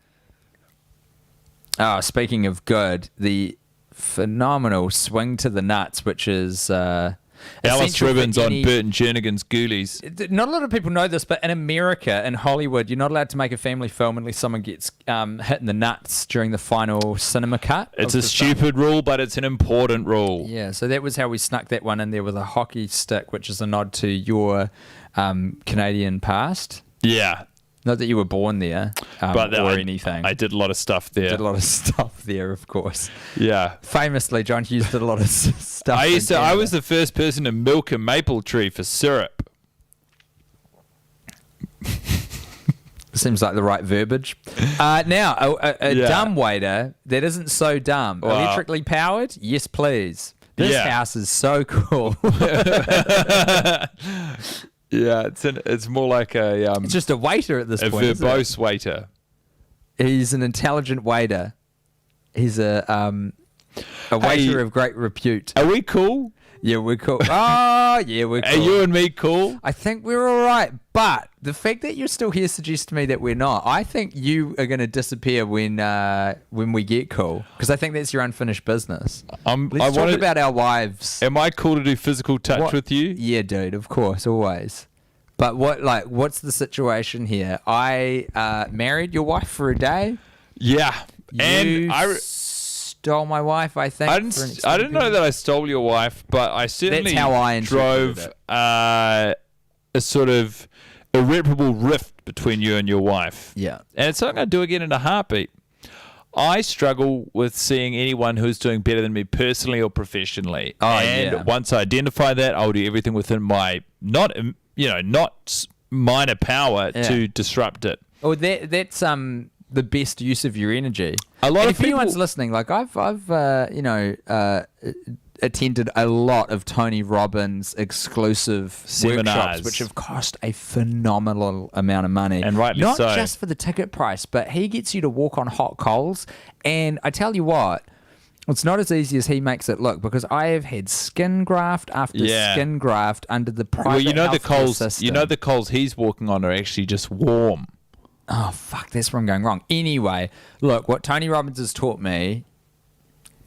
Oh, speaking of good, the phenomenal swing to the nuts, which is Alice Ribbons on Burton Jernigan's Ghoulies. Not a lot of people know this, but in America, in Hollywood, you're not allowed to make a family film unless someone gets hit in the nuts during the final cinema cut. It's a stupid rule, but it's an important rule. Yeah, so that was how we snuck that one in there with a hockey stick, which is a nod to your Canadian past. Yeah. Not that you were born there anything. I did a lot of stuff there. Did a lot of stuff there, of course. Yeah. Famously, John Hughes did a lot of stuff. I was the first person to milk a maple tree for syrup. Seems like the right verbiage. Now, a dumb waiter that isn't so dumb. Well, electrically powered? Yes, please. This house is so cool. Yeah, it's more like a... it's just a waiter at this point, a verbose waiter. He's an intelligent waiter. He's a waiter of great repute. Are we cool? Yeah, we're cool. Oh, yeah, we're cool. Are you and me cool? I think we're all right. But the fact that you're still here suggests to me that we're not. I think you are going to disappear when we get cool, because I think that's your unfinished business. Let's talk about our wives. Am I cool to do physical touch with you? Yeah, dude, of course, always. But what's the situation here? I married your wife for a day. Yeah, and I stole my wife. I think I didn't know that I stole your wife, but I certainly drove a sort of irreparable rift between you and your wife. Yeah, and it's something I do again in a heartbeat. I struggle with seeing anyone who's doing better than me personally or professionally. Once I identify that, I'll do everything within my not minor power to disrupt it. Oh, that's the best use of your energy. If anyone's listening, like I've attended a lot of Tony Robbins exclusive seminars, workshops, which have cost a phenomenal amount of money, and rightly not so. just for the ticket price, but he gets you to walk on hot coals. And I tell you what, it's not as easy as he makes it look, because I have had skin graft after skin graft under the private healthcare system. You know the coals he's walking on are actually just warm. Oh, fuck, that's where I'm going wrong. Anyway, look, what Tony Robbins has taught me,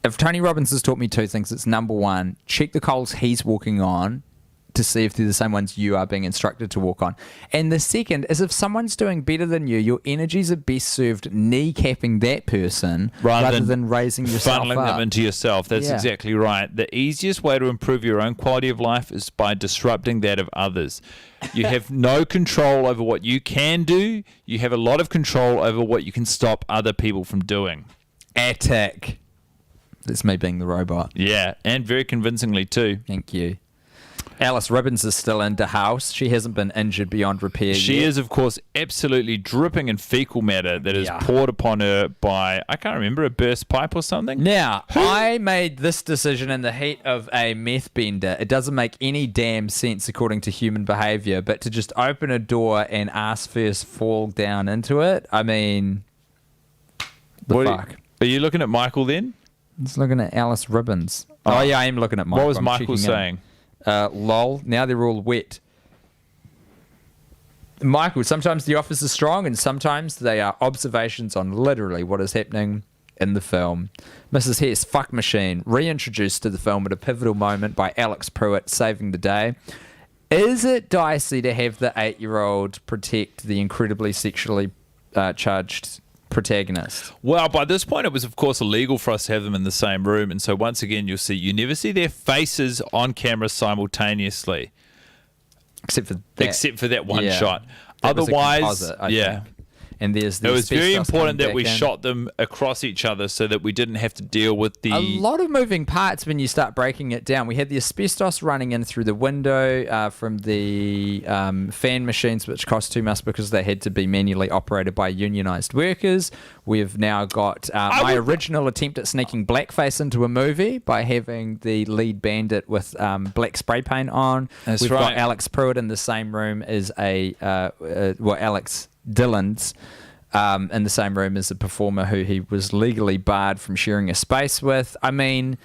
if Tony Robbins has taught me two things, it's number one, check the coals he's walking on to see if they're the same ones you are being instructed to walk on. And the second is, if someone's doing better than you, your energies are best served kneecapping that person rather than raising yourself funneling up. them into yourself. That's exactly right. The easiest way to improve your own quality of life is by disrupting that of others. You have no control over what you can do. You have a lot of control over what you can stop other people from doing. Attack. That's me being the robot. Yeah, and very convincingly too. Thank you. Alice Ribbons is still in the house. She hasn't been injured beyond repair yet. She is, of course, absolutely dripping in fecal matter that is poured upon her by, I can't remember, a burst pipe or something. Now, I made this decision in the heat of a meth bender. It doesn't make any damn sense according to human behavior, but to just open a door and ass first fall down into it, I mean, fuck? Are you looking at Michael then? I was looking at Alice Ribbons. Oh yeah, I am looking at Michael. What was Michael saying? Lol, now they're all wet. Michael, sometimes the office is strong and sometimes they are observations on literally what is happening in the film. Mrs. Hess, fuck machine, reintroduced to the film at a pivotal moment by Alex Pruitt, saving the day. Is it dicey to have the 8-year-old protect the incredibly sexually charged protagonist? Well, by this point it was of course illegal for us to have them in the same room, and so once again you never see their faces on camera simultaneously, except for that one shot. Otherwise, think. And it was very important that we shot them across each other so that we didn't have to deal with a lot of moving parts when you start breaking it down. We had the asbestos running in through the window from the fan machines, which cost too much because they had to be manually operated by unionized workers. We've now got my original attempt at sneaking blackface into a movie by having the lead bandit with black spray paint on. We've got Alex Pruitt in the same room as Alex Dillon's in the same room as a performer who he was legally barred from sharing a space with. I mean,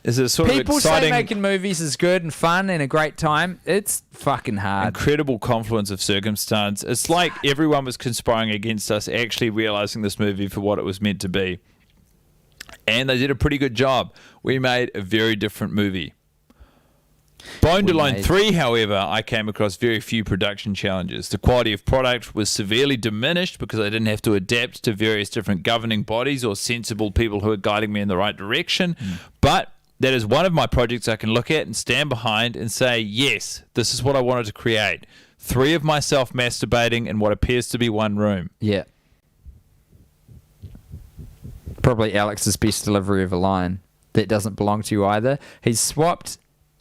is it sort people of exciting? Say making movies is good and fun and a great time. It's fucking hard. Incredible confluence of circumstance. It's like everyone was conspiring against us actually realizing this movie for what it was meant to be. And they did a pretty good job. We made a very different movie. Boned Alone 3, however, I came across very few production challenges. The quality of product was severely diminished because I didn't have to adapt to various different governing bodies or sensible people who are guiding me in the right direction. But that is one of my projects I can look at and stand behind and say, yes, this is what I wanted to create. 3 of myself masturbating in what appears to be one room. Yeah. Probably Alex's best delivery of a line. That doesn't belong to you either. He's swapped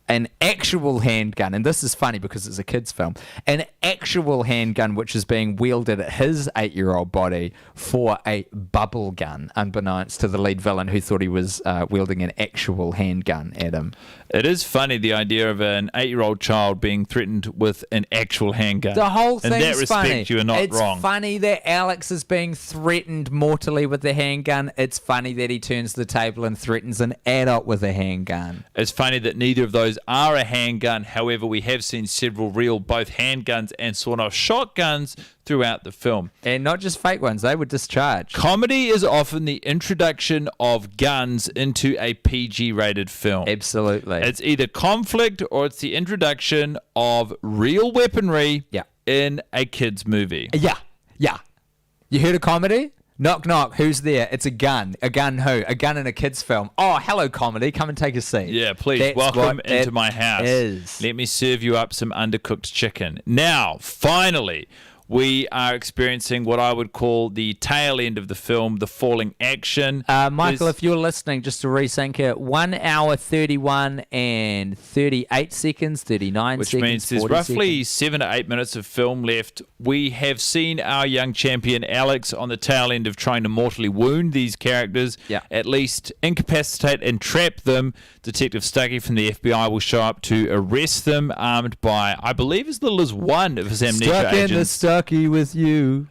an actual handgun, and this is funny because it's a kid's film, an actual handgun which is being wielded at his 8-year-old body for a bubble gun, unbeknownst to the lead villain who thought he was wielding an actual handgun at him. It is funny, the idea of an 8-year-old child being threatened with an actual handgun. The whole thing's funny. In that respect, you are not wrong. It's funny that Alex is being threatened mortally with a handgun. It's funny that he turns the table and threatens an adult with a handgun. It's funny that neither of those those are a handgun. However, we have seen several real both handguns and sawn-off shotguns throughout the film. And not just fake ones, they were discharged. Comedy is often the introduction of guns into a PG-rated film. Absolutely. It's either conflict or it's the introduction of real weaponry in a kid's movie. Yeah. You heard a comedy? Knock, knock. Who's there? It's a gun. A gun who? A gun in a kid's film. Oh, hello, comedy. Come and take a seat. Yeah, please. That's welcome what into it my house. is. Let me serve you up some undercooked chicken. Now, finally, we are experiencing what I would call the tail end of the film, the falling action. Michael, if you're listening, just to resync it, 1 hour 31 and 38 seconds, 39 which seconds, means there's 40 roughly seconds. 7 to 8 minutes of film left. We have seen our young champion Alex on the tail end of trying to mortally wound these characters, at least incapacitate and trap them. Detective Stuckey from the FBI will show up to arrest them, armed by, I believe, as little as one of his amnesia agents. Stuckey with you.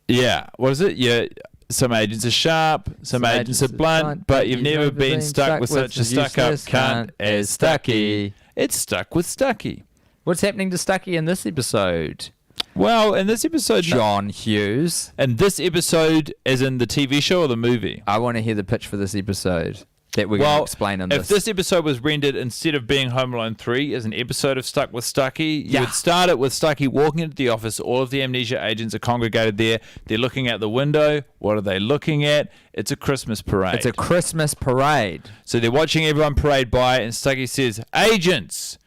Yeah, what is it? Yeah, some agents are sharp, some agents are blunt, but you've never been stuck with such a stuck-up cunt as Stuckey. It's Stuck with Stuckey. What's happening to Stuckey in this episode? Well, in this episode... John Hughes. And this episode, as in the TV show or the movie? I want to hear the pitch for this episode that we're going to explain on this. If this episode was rendered, instead of being Home Alone 3 as an episode of Stuck with Stuckey, you would start it with Stuckey walking into the office. All of the amnesia agents are congregated there. They're looking out the window. What are they looking at? It's a Christmas parade. It's a Christmas parade. So they're watching everyone parade by, and Stuckey says, "Agents,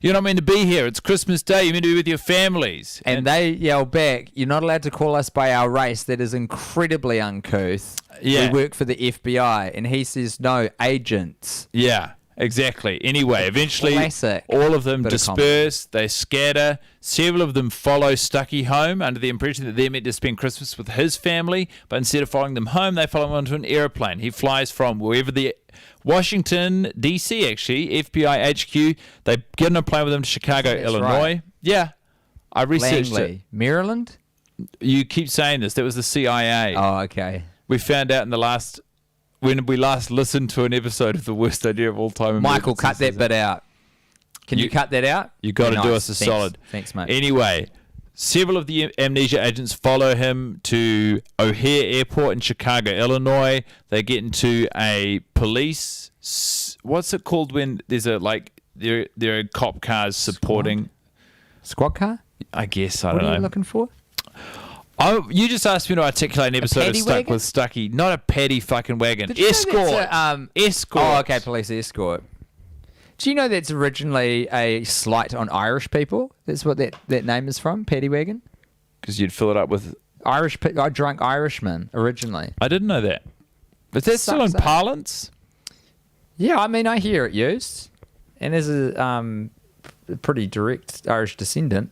you're not meant to be here. It's Christmas Day. You're meant to be with your families." And they yell back, "You're not allowed to call us by our race. That is incredibly uncouth. Yeah. We work for the FBI." And he says, "No, agents." Yeah, exactly. Anyway, eventually Classic. all of them Bit of disperse. They scatter. Several of them follow Stuckey home under the impression that they're meant to spend Christmas with his family. But instead of following them home, they follow him onto an airplane. He flies from wherever the Washington, D.C., actually, FBI HQ. They get on a plane with him to Chicago, That's Illinois. right. Yeah. I researched Langley. Maryland? it. You keep saying this. That was the CIA. Oh, okay. We found out in the last... When we last listened to an episode of The Worst Idea of All Time. Michael, cut that bit out. Can you cut that out? You got to do Nice. us a Thanks. solid. Thanks, mate. Anyway, several of the amnesia agents follow him to O'Hare Airport in Chicago, Illinois. They get into a police... What's it called when there's a, like, there are cop cars supporting... Squad car? I guess, I What don't are know. you looking for? Oh, you just asked me to articulate an episode of paddy Stuck wagon? with Stuckey. Not a paddy fucking wagon. Did you know Escort. that's Escort. Oh, okay, police escort. Do you know that's originally a slight on Irish people? That's what that name is from, paddy wagon? Because you'd fill it up with... drunk Irishmen, originally. I didn't know that. But that's still in Sucks, eh? parlance? Yeah, I mean, I hear it used. And as a pretty direct Irish descendant,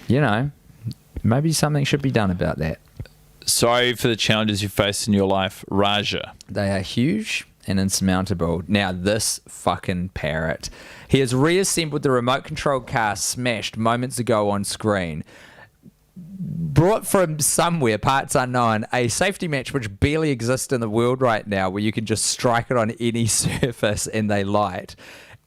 you know, maybe something should be done about that. Sorry for the challenges you face in your life, Raja. They are huge and insurmountable. Now, this fucking parrot. He has reassembled the remote control car smashed moments ago on screen. Brought from somewhere, parts unknown, a safety match which barely exists in the world right now, where you can just strike it on any surface and they light.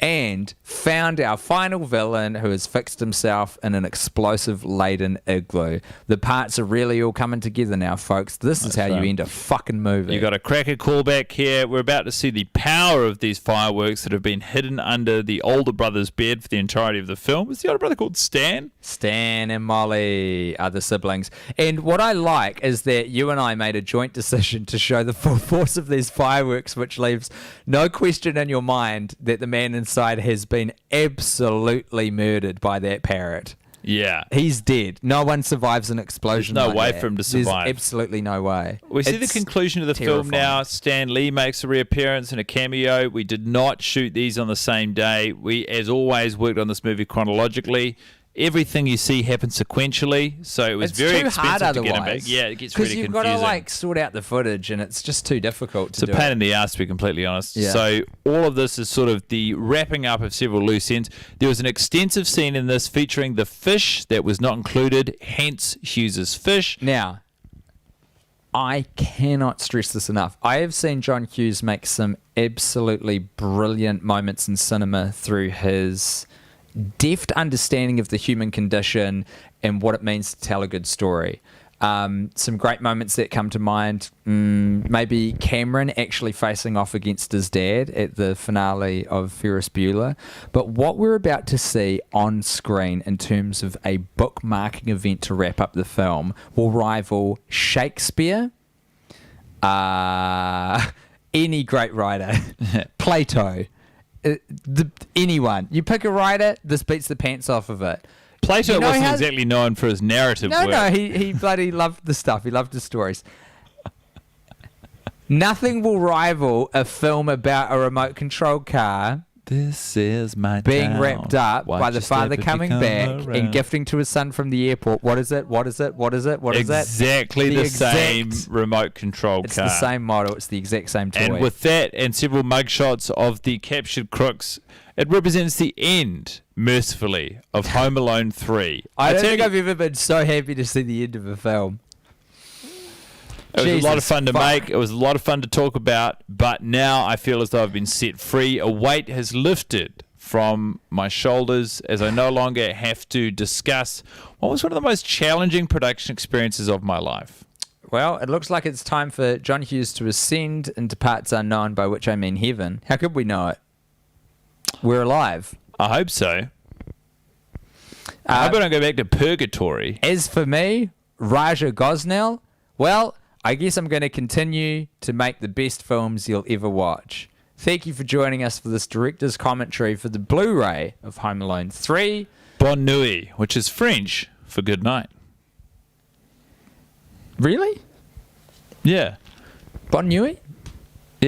And found our final villain, who has fixed himself in an explosive-laden igloo. The parts are really all coming together now, folks. This is how you end a fucking movie. You got a cracker callback here. We're about to see the power of these fireworks that have been hidden under the older brother's bed for the entirety of the film. Is the older brother called Stan? Stan and Molly are the siblings. And what I like is that you and I made a joint decision to show the full force of these fireworks, which leaves no question in your mind that the man inside has been absolutely murdered by that parrot. Yeah. He's dead. No one survives an explosion. There's no like way that. for him to survive. There's absolutely no way. We see the It's conclusion of the film now. Stan Lee makes a reappearance and a cameo. We did not shoot these on the same day. We, as always, worked on this movie chronologically. Everything you see happens sequentially, so it was It's very too hard expensive to get him back. otherwise. Yeah, it gets really confusing. Because you've got to like sort out the footage, and it's just too difficult to It's a do. pain in the ass, to be completely honest. Yeah. So all of this is sort of the wrapping up of several loose ends. There was an extensive scene in this featuring the fish that was not included, hence Hughes's fish. Now, I cannot stress this enough. I have seen John Hughes make some absolutely brilliant moments in cinema through his deft understanding of the human condition and what it means to tell a good story. Some great moments that come to mind, maybe Cameron actually facing off against his dad at the finale of Ferris Bueller. But what we're about to see on screen in terms of a bookmarking event to wrap up the film will rival Shakespeare, any great writer, Plato, anyone. You pick a writer, this beats the pants off of it. Plato wasn't exactly known for his narrative work. No, he bloody loved the stuff. He loved the stories. Nothing will rival a film about a remote-controlled car This is my being town. wrapped up Watch by the your step father if you coming come back around. and gifting to his son from the airport. What is it? What is it? What is it? What is that? Exactly the same remote-controlled It's car. the same model. It's the exact same toy. And with that and several mugshots of the captured crooks, it represents the end, mercifully, of Home Alone 3. I don't think I've ever been so happy to see the end of a film. It was a lot of Jesus fun to fuck. make. It was a lot of fun to talk about. But now I feel as though I've been set free. A weight has lifted from my shoulders as I no longer have to discuss what was one of the most challenging production experiences of my life. Well, it looks like it's time for John Hughes to ascend into parts unknown, by which I mean heaven. How could we know it? We're alive. I hope so. I hope I don't go back to purgatory. As for me, Raja Gosnell, well, I guess I'm going to continue to make the best films you'll ever watch. Thank you for joining us for this director's commentary for the Blu-ray of Home Alone 3. Bonne nuit, which is French for good night. Really? Yeah. Bonne nuit?